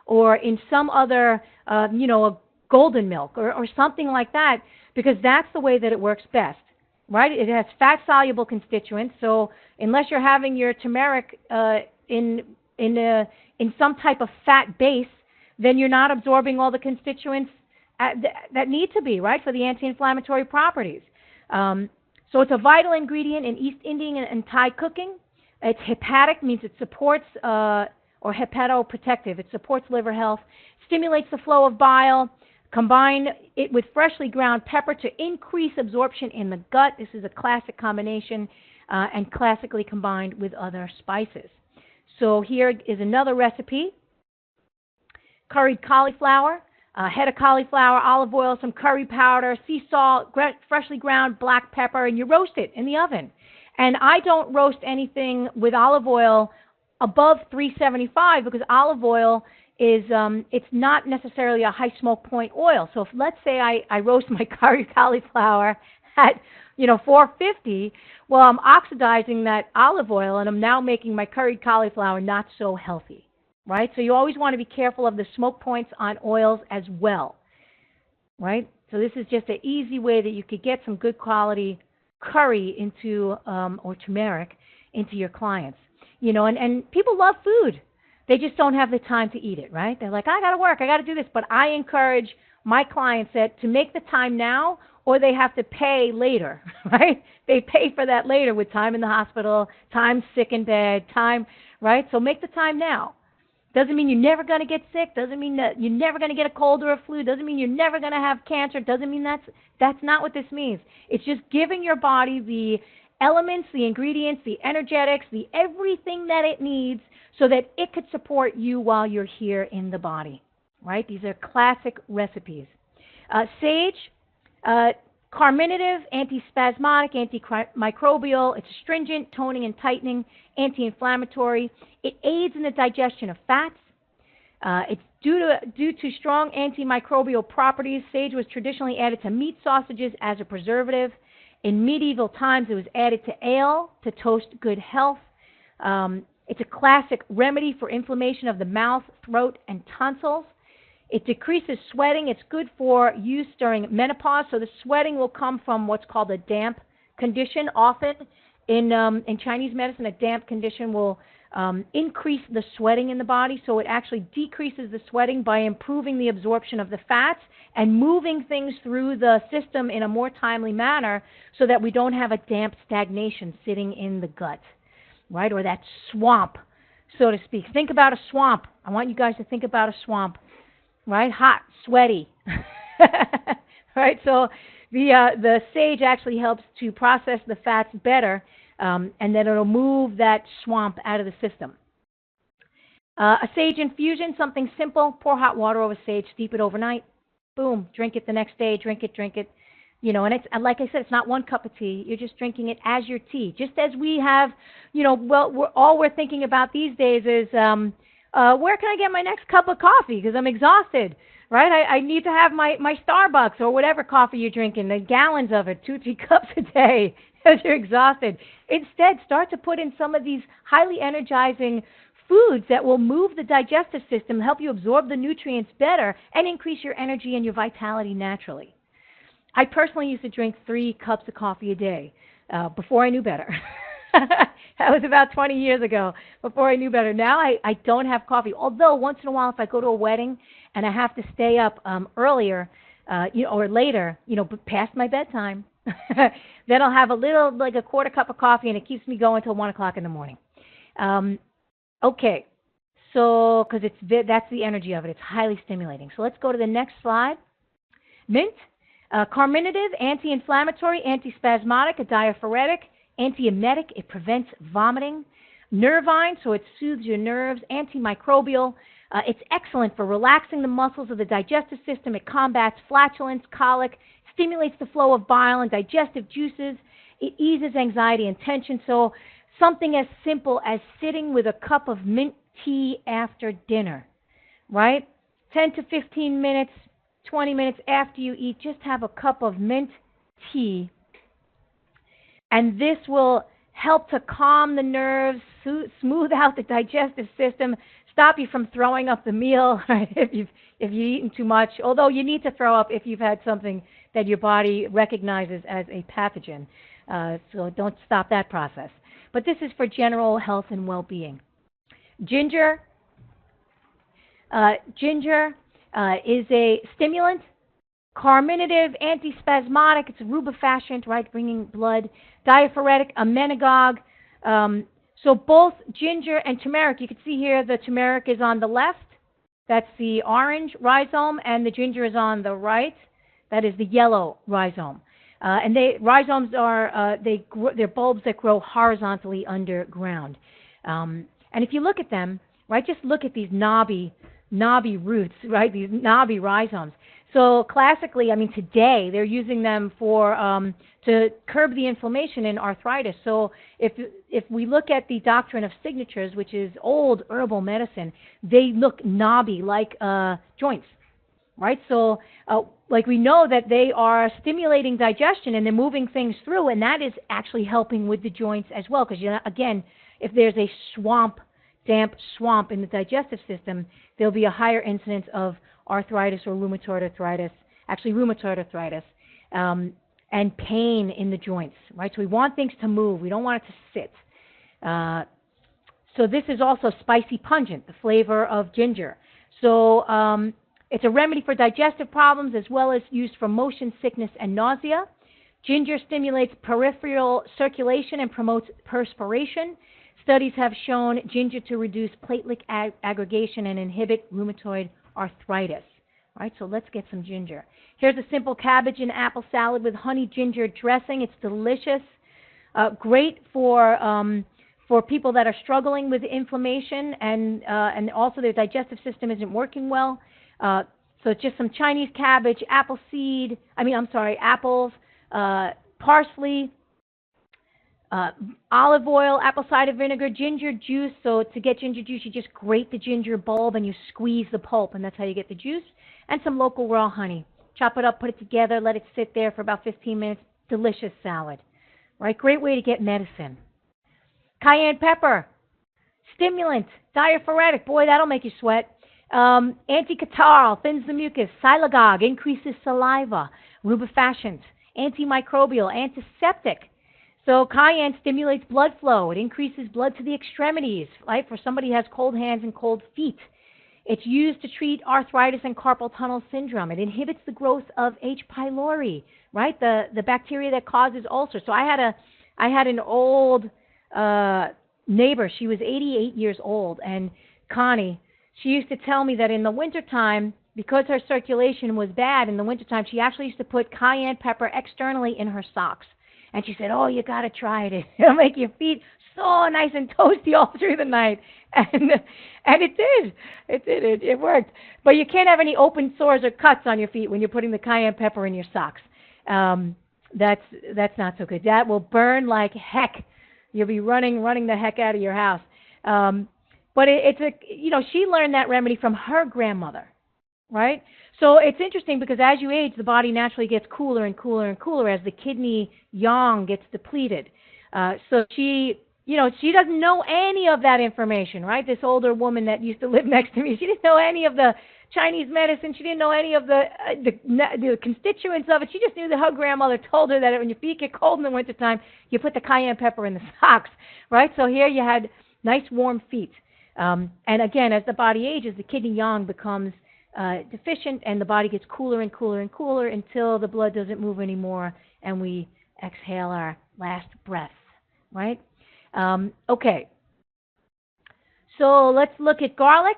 Speaker 2: or in some other, a golden milk or something like that, because that's the way that it works best. Right? It has fat-soluble constituents, so unless you're having your turmeric in some type of fat base, then you're not absorbing all the constituents that need to be, right, for the anti-inflammatory properties. So it's a vital ingredient in East Indian and Thai cooking. It's hepatic, means it supports, or hepatoprotective, it supports liver health, stimulates the flow of bile. Combine it with freshly ground pepper to increase absorption in the gut. This is a classic combination and classically combined with other spices. So here is another recipe. Curried cauliflower, head of cauliflower, olive oil, some curry powder, sea salt, freshly ground black pepper, and you roast it in the oven. And I don't roast anything with olive oil above 375 because olive oil is it's not necessarily a high smoke point oil. So if, let's say I roast my curried cauliflower at 450, well, I'm oxidizing that olive oil and I'm now making my curried cauliflower not so healthy, right? So you always want to be careful of the smoke points on oils as well, right? So this is just an easy way that you could get some good quality curry into or turmeric into your clients. And people love food. They just don't have the time to eat it, right? They're like, I got to work, I got to do this. But I encourage my clients to make the time now, or they have to pay later, right? They pay for that later with time in the hospital, time sick in bed, time, right? So make the time now. Doesn't mean you're never going to get sick. Doesn't mean that you're never going to get a cold or a flu. Doesn't mean you're never going to have cancer. Doesn't mean that's not what this means. It's just giving your body the elements, the ingredients, the energetics, the everything that it needs so that it could support you while you're here in the body, right? These are classic recipes. Sage, carminative, antispasmodic, antimicrobial. It's astringent, toning and tightening, anti-inflammatory. It aids in the digestion of fats. It's due to strong antimicrobial properties. Sage was traditionally added to meat sausages as a preservative. In medieval times, it was added to ale to toast good health. It's a classic remedy for inflammation of the mouth, throat, and tonsils. It decreases sweating. It's good for use during menopause. So the sweating will come from what's called a damp condition. Often in Chinese medicine, a damp condition will increase the sweating in the body. So it actually decreases the sweating by improving the absorption of the fats and moving things through the system in a more timely manner so that we don't have a damp stagnation sitting in the gut, right? Or that swamp so to speak. Think about a swamp. I want you guys to think about a swamp, right? Hot, sweaty, right? So the sage actually helps to process the fats better, and then it'll move that swamp out of the system. A sage infusion, something simple. Pour hot water over sage, steep it overnight. Boom, drink it the next day. Drink it. You know, and it's, like I said, it's not one cup of tea. You're just drinking it as your tea. Just as we have, you know, well, all we're thinking about these days is, where can I get my next cup of coffee? Because I'm exhausted, right? I need to have my Starbucks or whatever coffee you're drinking, the gallons of it, 2-3 cups a day, because you're exhausted. Instead, start to put in some of these highly energizing foods that will move the digestive system, help you absorb the nutrients better, and increase your energy and your vitality naturally. I personally used to drink 3 cups of coffee a day before I knew better. That was about 20 years ago, before I knew better. Now I don't have coffee, although once in a while if I go to a wedding and I have to stay up earlier or later, past my bedtime, then I'll have a little, like a quarter cup of coffee, and it keeps me going until 1 o'clock in the morning. Okay, so because that's the energy of it. It's highly stimulating. So let's go to the next slide. Mint. Carminative, anti-inflammatory, antispasmodic, a diaphoretic, antiemetic, it prevents vomiting. Nervine, so it soothes your nerves. Antimicrobial, it's excellent for relaxing the muscles of the digestive system. It combats flatulence, colic, stimulates the flow of bile and digestive juices. It eases anxiety and tension. So something as simple as sitting with a cup of mint tea after dinner, right? 10 to 15 minutes, 20 minutes after you eat, just have a cup of mint tea. And this will help to calm the nerves, smooth out the digestive system, stop you from throwing up the meal, right, if you've eaten too much, although you need to throw up if you've had something that your body recognizes as a pathogen. So don't stop that process. But this is for general health and well-being. Ginger. Is a stimulant, carminative, antispasmodic. It's a rubefacient, right, bringing blood. Diaphoretic, a menagogue. So both ginger and turmeric, you can see here the turmeric is on the left. That's the orange rhizome, and the ginger is on the right. That is the yellow rhizome. And rhizomes are they're bulbs that grow horizontally underground. And if you look at them, right, just look at these knobby roots, right, these knobby rhizomes. So classically, today they're using them for to curb the inflammation in arthritis. So if we look at the doctrine of signatures, which is old herbal medicine, they look knobby like joints, right? So like we know that they are stimulating digestion and they're moving things through, and that is actually helping with the joints as well. Because again, if there's a damp swamp in the digestive system, there'll be a higher incidence of arthritis or rheumatoid arthritis, and pain in the joints, right? So we want things to move. We don't want it to sit. So this is also spicy pungent, the flavor of ginger. So it's a remedy for digestive problems as well as used for motion sickness and nausea. Ginger stimulates peripheral circulation and promotes perspiration. Studies have shown ginger to reduce platelet aggregation and inhibit rheumatoid arthritis. All right, so let's get some ginger. Here's a simple cabbage and apple salad with honey ginger dressing. It's delicious. Great for people that are struggling with inflammation and also their digestive system isn't working well. So it's just some Chinese cabbage, apples, parsley, olive oil, apple cider vinegar, ginger juice. So to get ginger juice, you just grate the ginger bulb and you squeeze the pulp, and that's how you get the juice. And some local raw honey. Chop it up, put it together, let it sit there for about 15 minutes. Delicious salad. Right? Great way to get medicine. Cayenne pepper, stimulant, diaphoretic. Boy, that'll make you sweat. Anti-catarrh, thins the mucus. Silagogue, increases saliva. Rubefacient, antimicrobial, antiseptic. So cayenne stimulates blood flow. It increases blood to the extremities, right, for somebody who has cold hands and cold feet. It's used to treat arthritis and carpal tunnel syndrome. It inhibits the growth of H. pylori, right, the bacteria that causes ulcers. So I had an old neighbor, she was 88 years old, and Connie, she used to tell me that in the wintertime, because her circulation was bad in the wintertime, she actually used to put cayenne pepper externally in her socks. And she said, oh, you got to try it. It'll make your feet so nice and toasty all through the night. And it did. It worked. But you can't have any open sores or cuts on your feet when you're putting the cayenne pepper in your socks. That's not so good. That will burn like heck. You'll be running the heck out of your house. But she learned that remedy from her grandmother, right? So it's interesting because as you age, the body naturally gets cooler and cooler and cooler as the kidney yang gets depleted. So she doesn't know any of that information, right? This older woman that used to live next to me, she didn't know any of the Chinese medicine. She didn't know any of the constituents of it. She just knew that her grandmother told her that when your feet get cold in the wintertime, you put the cayenne pepper in the socks, right? So here you had nice warm feet. And again, as the body ages, the kidney yang becomes deficient, and the body gets cooler and cooler and cooler until the blood doesn't move anymore, and we exhale our last breath, right? Okay. So let's look at garlic.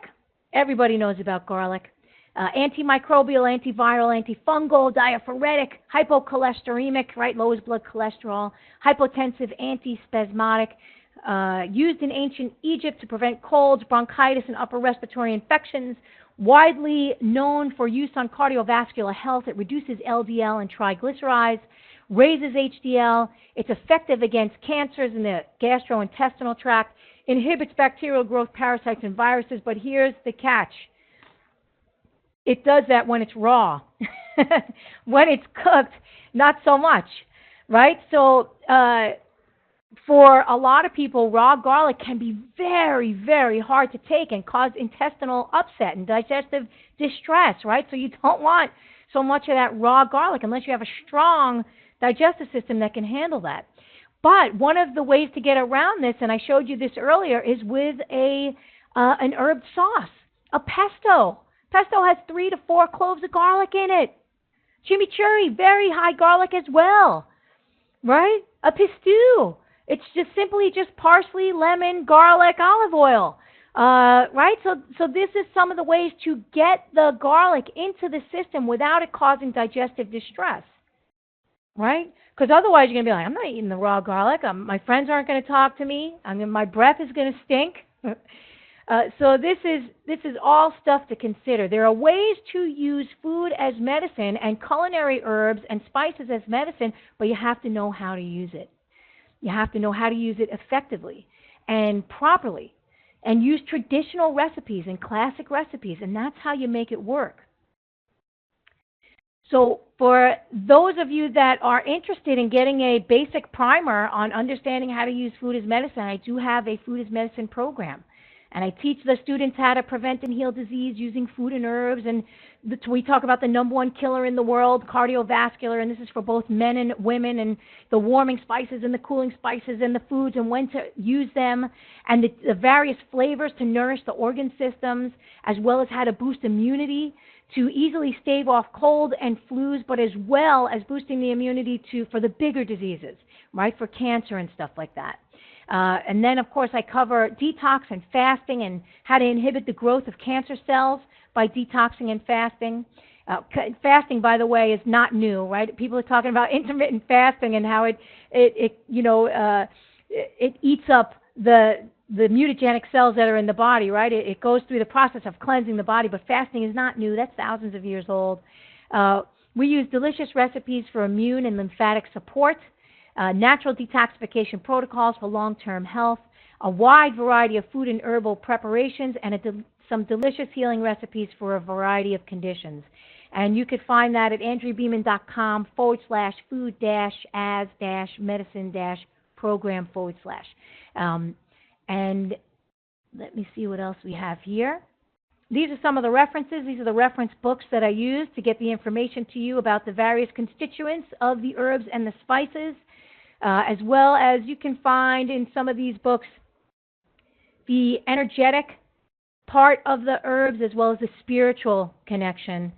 Speaker 2: Everybody knows about garlic. Antimicrobial, antiviral, antifungal, diaphoretic, hypocholesteremic, right? Lowers blood cholesterol, hypotensive, antispasmodic. Used in ancient Egypt to prevent colds, bronchitis, and upper respiratory infections. Widely known for use on cardiovascular health. It reduces LDL and triglycerides, raises HDL. It's effective against cancers in the gastrointestinal tract, inhibits bacterial growth, parasites, and viruses. But here's the catch. It does that when it's raw. When it's cooked, not so much, right? So for a lot of people, raw garlic can be very, very hard to take and cause intestinal upset and digestive distress, right? So you don't want so much of that raw garlic unless you have a strong digestive system that can handle that. But one of the ways to get around this, and I showed you this earlier, is with an herb sauce, a pesto. Pesto has 3 to 4 cloves of garlic in it. Chimichurri, very high garlic as well, right? A pistou. It's just simply just parsley, lemon, garlic, olive oil, right? So this is some of the ways to get the garlic into the system without it causing digestive distress, right? Because otherwise you're going to be like, I'm not eating the raw garlic. My friends aren't going to talk to me. My breath is going to stink. So this is all stuff to consider. There are ways to use food as medicine and culinary herbs and spices as medicine, but you have to know how to use it. You have to know how to use it effectively and properly and use traditional recipes and classic recipes, and that's how you make it work. So for those of you that are interested in getting a basic primer on understanding how to use food as medicine, I do have a food as medicine program. And I teach the students how to prevent and heal disease using food and herbs. And we talk about the #1 killer in the world, cardiovascular, and this is for both men and women, and the warming spices and the cooling spices and the foods and when to use them, and the various flavors to nourish the organ systems, as well as how to boost immunity to easily stave off cold and flus, but as well as boosting the immunity for the bigger diseases, right, for cancer and stuff like that. And then, of course, I cover detox and fasting and how to inhibit the growth of cancer cells by detoxing and fasting. Fasting, by the way, is not new, right? People are talking about intermittent fasting and how it eats up the mutagenic cells that are in the body, right? It goes through the process of cleansing the body, but fasting is not new. That's thousands of years old. We use delicious recipes for immune and lymphatic support. Natural detoxification protocols for long-term health, a wide variety of food and herbal preparations, and some delicious healing recipes for a variety of conditions. And you could find that at andreabeeman.com/food-as-medicine-program/. And let me see what else we have here. These are some of the references. These are the reference books that I use to get the information to you about the various constituents of the herbs and the spices. As well as you can find in some of these books the energetic part of the herbs as well as the spiritual connection,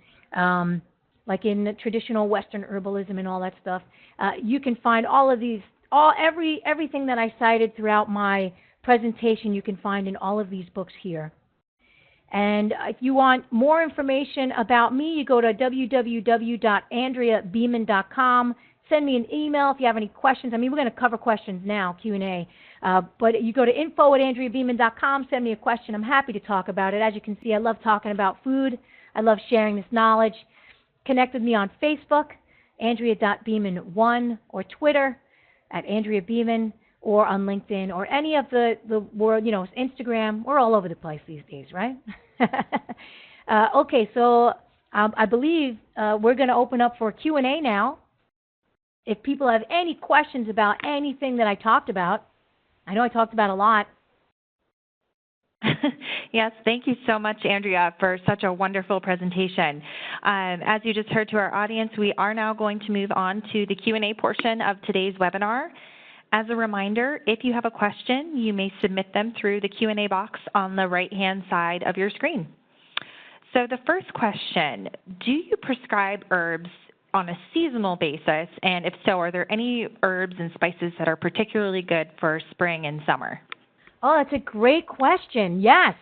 Speaker 2: like in the traditional Western herbalism and all that stuff. You can find all of these, everything that I cited throughout my presentation you can find in all of these books here. And if you want more information about me, you go to www.andreabeeman.com. Send me an email if you have any questions. I mean, we're going to cover questions now, Q&A. But you go to info@andreabeeman.com, send me a question. I'm happy to talk about it. As you can see, I love talking about food. I love sharing this knowledge. Connect with me on Facebook, Andrea.Beeman1, or Twitter @AndreaBeeman, or on LinkedIn, or any of the world, Instagram. We're all over the place these days, right? Okay, so I believe we're going to open up for Q&A now. If people have any questions about anything that I talked about, I know I talked about a lot.
Speaker 1: Yes, thank you so much, Andrea, for such a wonderful presentation. As you just heard to our audience, we are now going to move on to the Q&A portion of today's webinar. As a reminder, if you have a question, you may submit them through the Q&A box on the right-hand side of your screen. So the first question, do you prescribe herbs on a seasonal basis? And if so, are there any herbs and spices that are particularly good for spring and summer?
Speaker 2: Oh, that's a great question. Yes.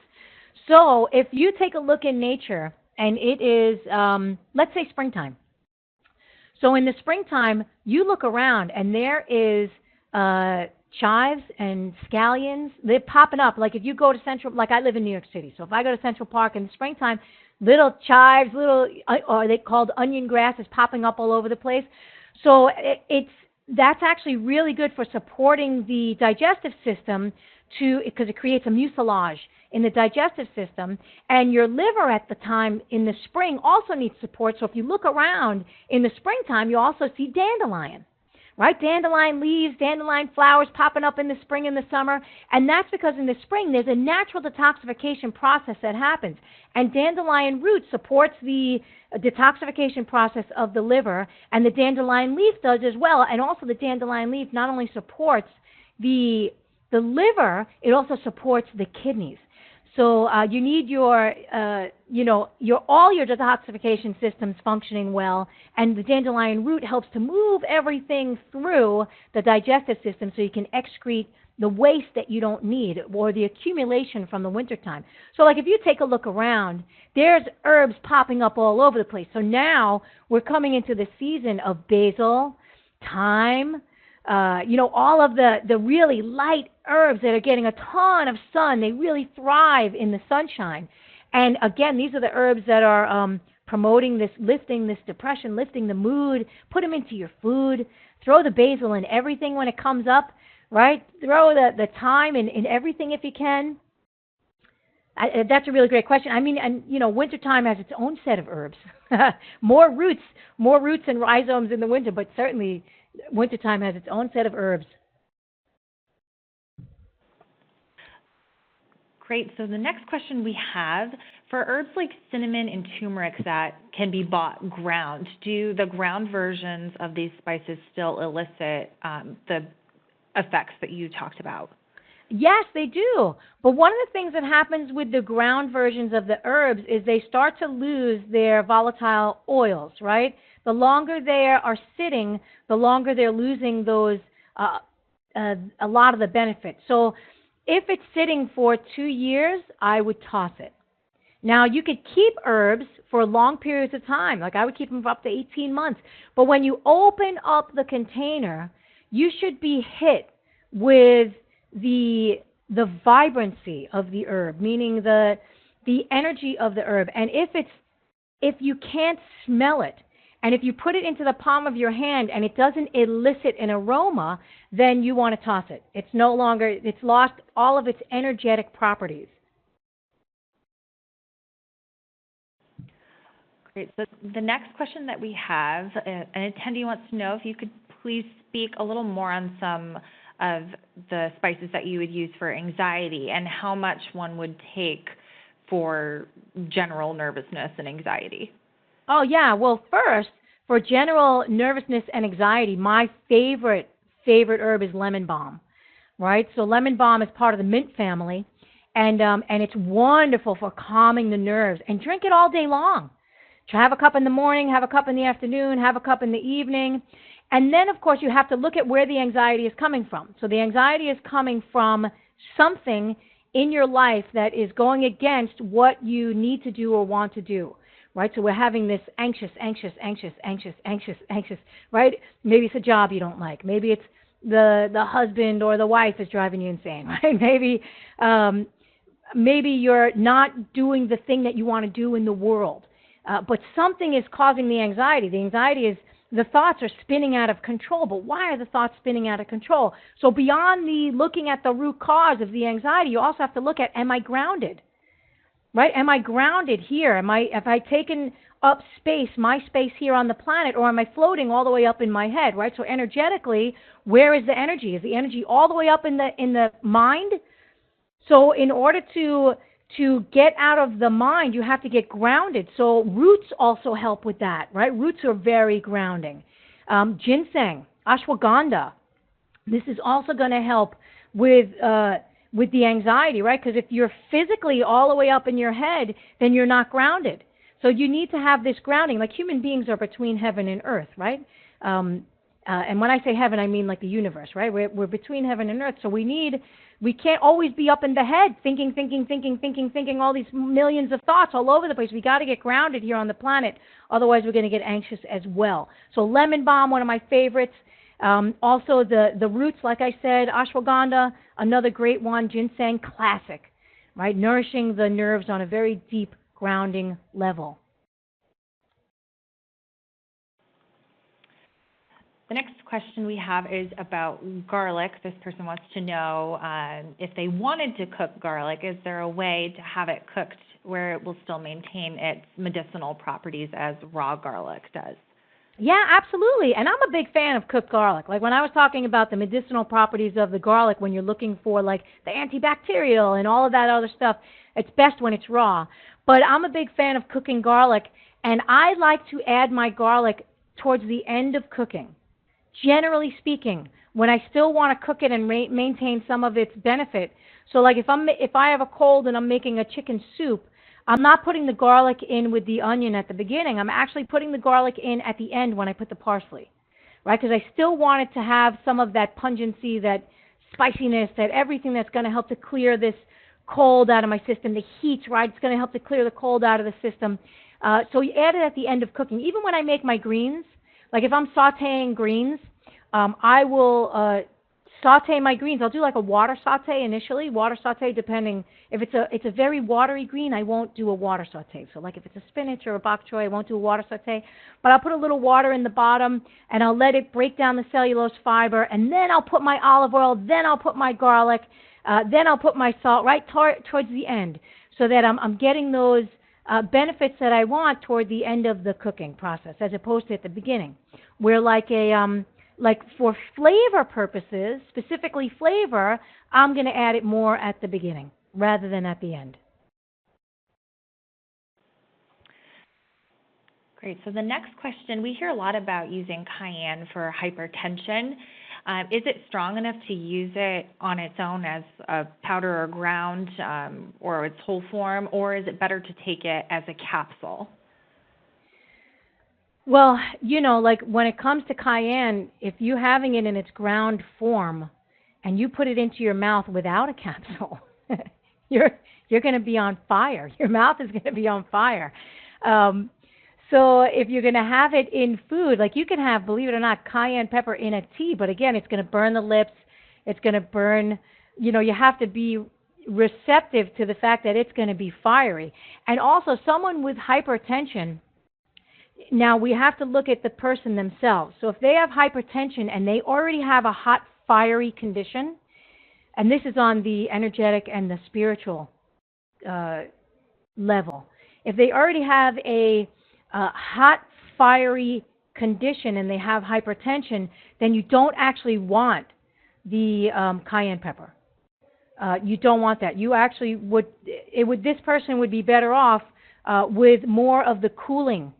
Speaker 2: So if you take a look in nature, and it is, let's say springtime. So in the springtime, you look around, and there is chives and scallions. They're popping up. Like if you go to Central, like I live in New York City. So if I go to Central Park in the springtime, little chives, or they called onion grass, is popping up all over the place. So that's actually really good for supporting the digestive system because it creates a mucilage in the digestive system. And your liver at the time in the spring also needs support. So if you look around in the springtime, you also see dandelion. Right? Dandelion leaves, dandelion flowers popping up in the spring and the summer. And that's because in the spring, there's a natural detoxification process that happens. And dandelion root supports the detoxification process of the liver, and the dandelion leaf does as well. And also the dandelion leaf not only supports the liver, it also supports the kidneys. So you need your all your detoxification systems functioning well, and the dandelion root helps to move everything through the digestive system so you can excrete the waste that you don't need or the accumulation from the wintertime. So like if you take a look around, there's herbs popping up all over the place. So now we're coming into the season of basil, thyme, all of the really light herbs that are getting a ton of sun. They really thrive in the sunshine. And again, these are the herbs that are promoting this, lifting this depression, lifting the mood. Put them into your food. Throw the basil in everything when it comes up, right? Throw the thyme in everything if you can. That's a really great question. I mean, and wintertime has its own set of herbs. more roots and rhizomes in the winter, but certainly wintertime has its own set of herbs.
Speaker 1: Great. So the next question we have, for herbs like cinnamon and turmeric that can be bought ground, do the ground versions of these spices still elicit the effects that you talked about?
Speaker 2: Yes, they do. But one of the things that happens with the ground versions of the herbs is they start to lose their volatile oils, right? The longer they are sitting, the longer they're losing those, a lot of the benefits. So if it's sitting for 2 years, I would toss it. Now, you could keep herbs for long periods of time. Like I would keep them for up to 18 months. But when you open up the container, you should be hit with the vibrancy of the herb, meaning the energy of the herb. And if you can't smell it, and if you put it into the palm of your hand and it doesn't elicit an aroma, then you want to toss it. It's no longer, it's lost all of its energetic properties.
Speaker 1: Great. So the next question that we have, an attendee wants to know if you could please speak a little more on some of the spices that you would use for anxiety and how much one would take for general nervousness and anxiety.
Speaker 2: Oh, yeah. Well, first, for general nervousness and anxiety, my favorite herb is lemon balm, right? So lemon balm is part of the mint family, and it's wonderful for calming the nerves. And drink it all day long. Have a cup in the morning, have a cup in the afternoon, have a cup in the evening. And then, of course, you have to look at where the anxiety is coming from. So the anxiety is coming from something in your life that is going against what you need to do or want to do, right? So we're having this anxious, right? Maybe it's a job you don't like. Maybe it's the husband or the wife is driving you insane, right? Maybe you're not doing the thing that you want to do in the world, but something is causing the anxiety. The anxiety is the thoughts are spinning out of control. But why are the thoughts spinning out of control? So beyond the looking at the root cause of the anxiety, you also have to look at, am I grounded? Right? Am I grounded here? Have I taken up space, my space here on the planet, or am I floating all the way up in my head? Right? So energetically, where is the energy? Is the energy all the way up in the mind? So in order to get out of the mind, you have to get grounded. So roots also help with that, right? Roots are very grounding. Ginseng, ashwagandha. This is also going to help with the anxiety, right? Because if you're physically all the way up in your head, then you're not grounded. So you need to have this grounding. Like human beings are between heaven and earth, right? And when I say heaven, I mean like the universe, right? We're between heaven and earth. So we can't always be up in the head thinking all these millions of thoughts all over the place. We got to get grounded here on the planet. Otherwise, we're going to get anxious as well. So lemon balm, one of my favorites. Also the roots, like I said, ashwagandha, another great one. Ginseng, classic, right? Nourishing the nerves on a very deep grounding level.
Speaker 1: The next question we have is about garlic. This person wants to know if they wanted to cook garlic, is there a way to have it cooked where it will still maintain its medicinal properties as raw garlic does?
Speaker 2: Yeah, absolutely. And I'm a big fan of cooked garlic. Like when I was talking about the medicinal properties of the garlic, when you're looking for like the antibacterial and all of that other stuff, it's best when it's raw. But I'm a big fan of cooking garlic, and I like to add my garlic towards the end of cooking. Generally speaking, when I still want to cook it and maintain some of its benefit. So like if I have a cold and I'm making a chicken soup, I'm not putting the garlic in with the onion at the beginning. I'm actually putting the garlic in at the end when I put the parsley, right? Because I still want it to have some of that pungency, that spiciness, that everything that's going to help to clear this cold out of my system, the heat, right? It's going to help to clear the cold out of the system. So you add it at the end of cooking. Even when I make my greens, like if I'm sauteing greens, I will saute my greens. I'll do like a water saute initially. Water saute, depending if it's a very watery green, I won't do a water saute. So like if it's a spinach or a bok choy, I won't do a water saute. But I'll put a little water in the bottom and I'll let it break down the cellulose fiber, and then I'll put my olive oil, then I'll put my garlic, then I'll put my salt right towards the end, so that I'm getting those benefits that I want toward the end of the cooking process, as opposed to at the beginning, where like for flavor purposes, specifically flavor, I'm going to add it more at the beginning rather than at the end.
Speaker 1: Great. So the next question, we hear a lot about using cayenne for hypertension. Is it strong enough to use it on its own as a powder or ground or its whole form, or is it better to take it as a capsule?
Speaker 2: Well, like when it comes to cayenne, if you're having it in its ground form and you put it into your mouth without a capsule, you're going to be on fire. Your mouth is going to be on fire. So if you're going to have it in food, like you can have, believe it or not, cayenne pepper in a tea, but again, it's going to burn the lips. It's going to burn, you have to be receptive to the fact that it's going to be fiery. And also someone with hypertension, now we have to look at the person themselves. So if they have hypertension and they already have a hot, fiery condition, and this is on the energetic and the spiritual level, if they already have a hot, fiery condition and they have hypertension, then you don't actually want the cayenne pepper. You don't want that. You actually this person would be better off with more of the cooling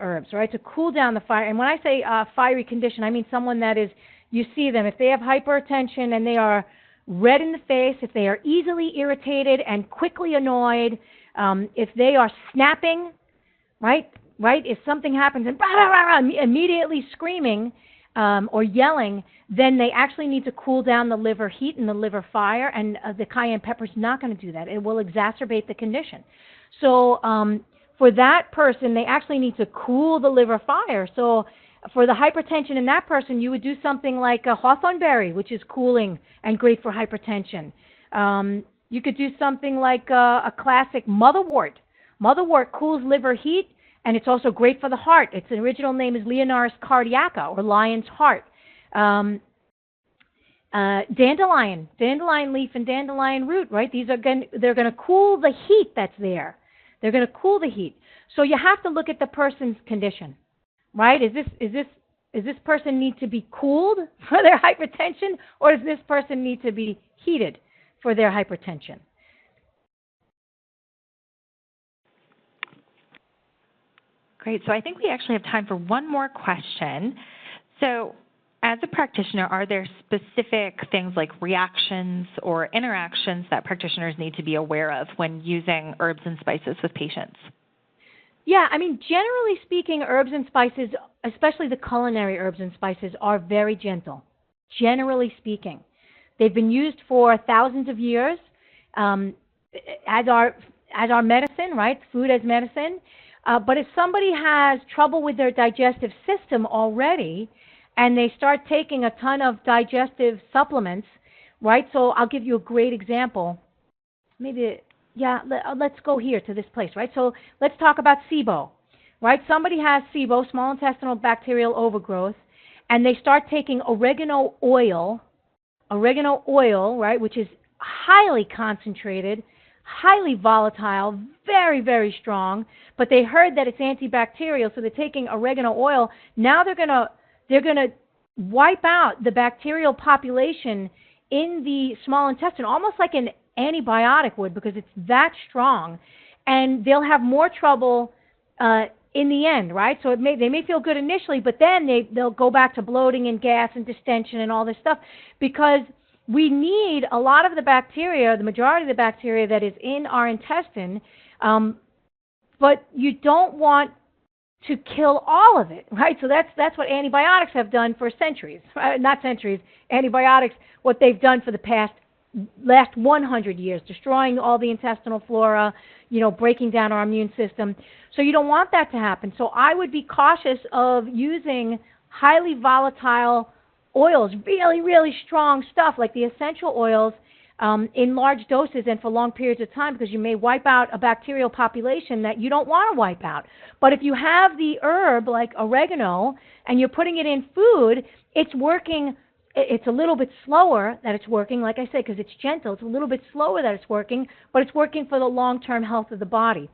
Speaker 2: herbs, right, to cool down the fire. And when I say fiery condition, I mean someone that is, you see them, if they have hypertension and they are red in the face, if they are easily irritated and quickly annoyed, if they are snapping, right, if something happens and immediately screaming, or yelling, then they actually need to cool down the liver heat and the liver fire, and the cayenne pepper is not going to do that. It will exacerbate the condition. So for that person, they actually need to cool the liver fire. So for the hypertension in that person, you would do something like a hawthorn berry, which is cooling and great for hypertension. You could do something like a classic motherwort. Motherwort cools liver heat, and it's also great for the heart. Its original name is Leonaris cardiaca, or lion's heart. Dandelion leaf and dandelion root, right? They're going to cool the heat that's there. They're going to cool the heat. So you have to look at the person's condition, right? Is this person need to be cooled for their hypertension, or does this person need to be heated for their hypertension?
Speaker 1: Great. So I think we actually have time for one more question. So as a practitioner, are there specific things like reactions or interactions that practitioners need to be aware of when using herbs and spices with patients?
Speaker 2: Yeah, I mean, generally speaking, herbs and spices, especially the culinary herbs and spices, are very gentle, generally speaking. They've been used for thousands of years as our medicine, right? Food as medicine. But if somebody has trouble with their digestive system already, and they start taking a ton of digestive supplements, right? So I'll give you a great example. Let's go here to this place, right? So let's talk about SIBO, right? Somebody has SIBO, small intestinal bacterial overgrowth, and they start taking oregano oil, right, which is highly concentrated, highly volatile, very, very strong, but they heard that it's antibacterial, so they're taking oregano oil. Now they're going to wipe out the bacterial population in the small intestine, almost like an antibiotic would, because it's that strong, and they'll have more trouble in the end, right? So they may feel good initially, but then they'll go back to bloating and gas and distension and all this stuff, because we need a lot of the bacteria, the majority of the bacteria that is in our intestine, but you don't want to kill all of it, right? So that's what antibiotics have done for centuries, not centuries. Antibiotics, what they've done for the last 100 years, destroying all the intestinal flora, breaking down our immune system. So you don't want that to happen. So I would be cautious of using highly volatile oils, really, really strong stuff like the essential oils in large doses and for long periods of time, because you may wipe out a bacterial population that you don't want to wipe out. But if you have the herb like oregano and you're putting it in food, it's working. It's a little bit slower that it's working, like I said, because it's gentle. It's a little bit slower that it's working, but it's working for the long-term health of the body.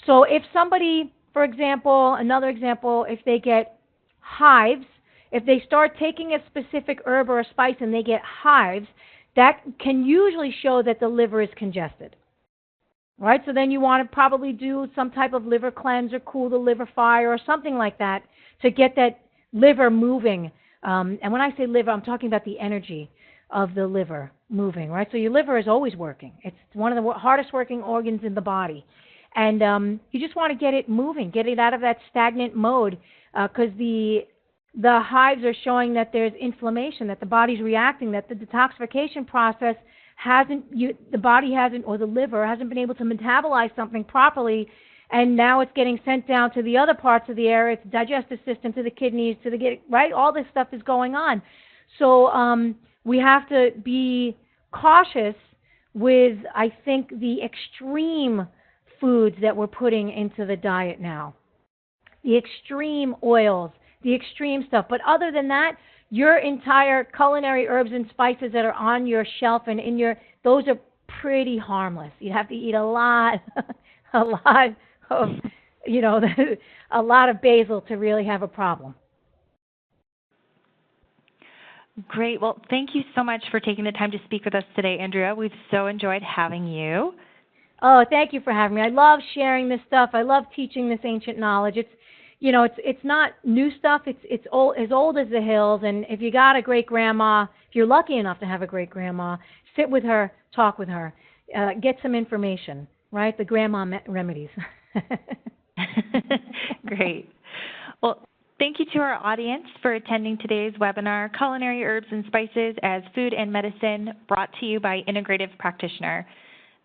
Speaker 2: So if somebody, for example, another example, if they get hives, if they start taking a specific herb or a spice and they get hives, that can usually show that the liver is congested, right? So then you want to probably do some type of liver cleanse or cool the liver fire or something like that to get that liver moving. And when I say liver, I'm talking about the energy of the liver moving, right? So your liver is always working. It's one of the hardest working organs in the body. And you just want to get it moving, get it out of that stagnant mode, because the hives are showing that there's inflammation, that the body's reacting, that the detoxification process the body hasn't, or the liver hasn't been able to metabolize something properly, and now it's getting sent down to the other parts of the area, to the digestive system, to the kidneys, right? All this stuff is going on. So we have to be cautious with, I think, the extreme foods that we're putting into the diet now. The extreme oils, the extreme stuff. But other than that, your entire culinary herbs and spices that are on your shelf and those are pretty harmless. You have to eat a lot of, a lot of basil to really have a problem.
Speaker 1: Great. Well, thank you so much for taking the time to speak with us today, Andrea. We've so enjoyed having you.
Speaker 2: Oh, thank you for having me. I love sharing this stuff. I love teaching this ancient knowledge. It's not new stuff. It's as old as the hills. And if you got a great grandma, if you're lucky enough to have a great grandma, sit with her, talk with her, get some information, right? The grandma remedies.
Speaker 1: Great. Well, Thank you to our audience for attending today's webinar, Culinary Herbs and Spices as Food and Medicine, brought to you by Integrative Practitioner.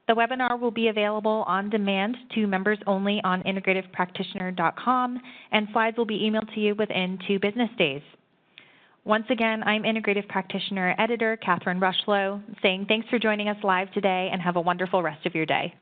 Speaker 1: The webinar will be available on demand to members only on integrativepractitioner.com, and slides will be emailed to you within 2 business days. Once again, I'm Integrative Practitioner Editor Catherine Rushlow, saying thanks for joining us live today and have a wonderful rest of your day.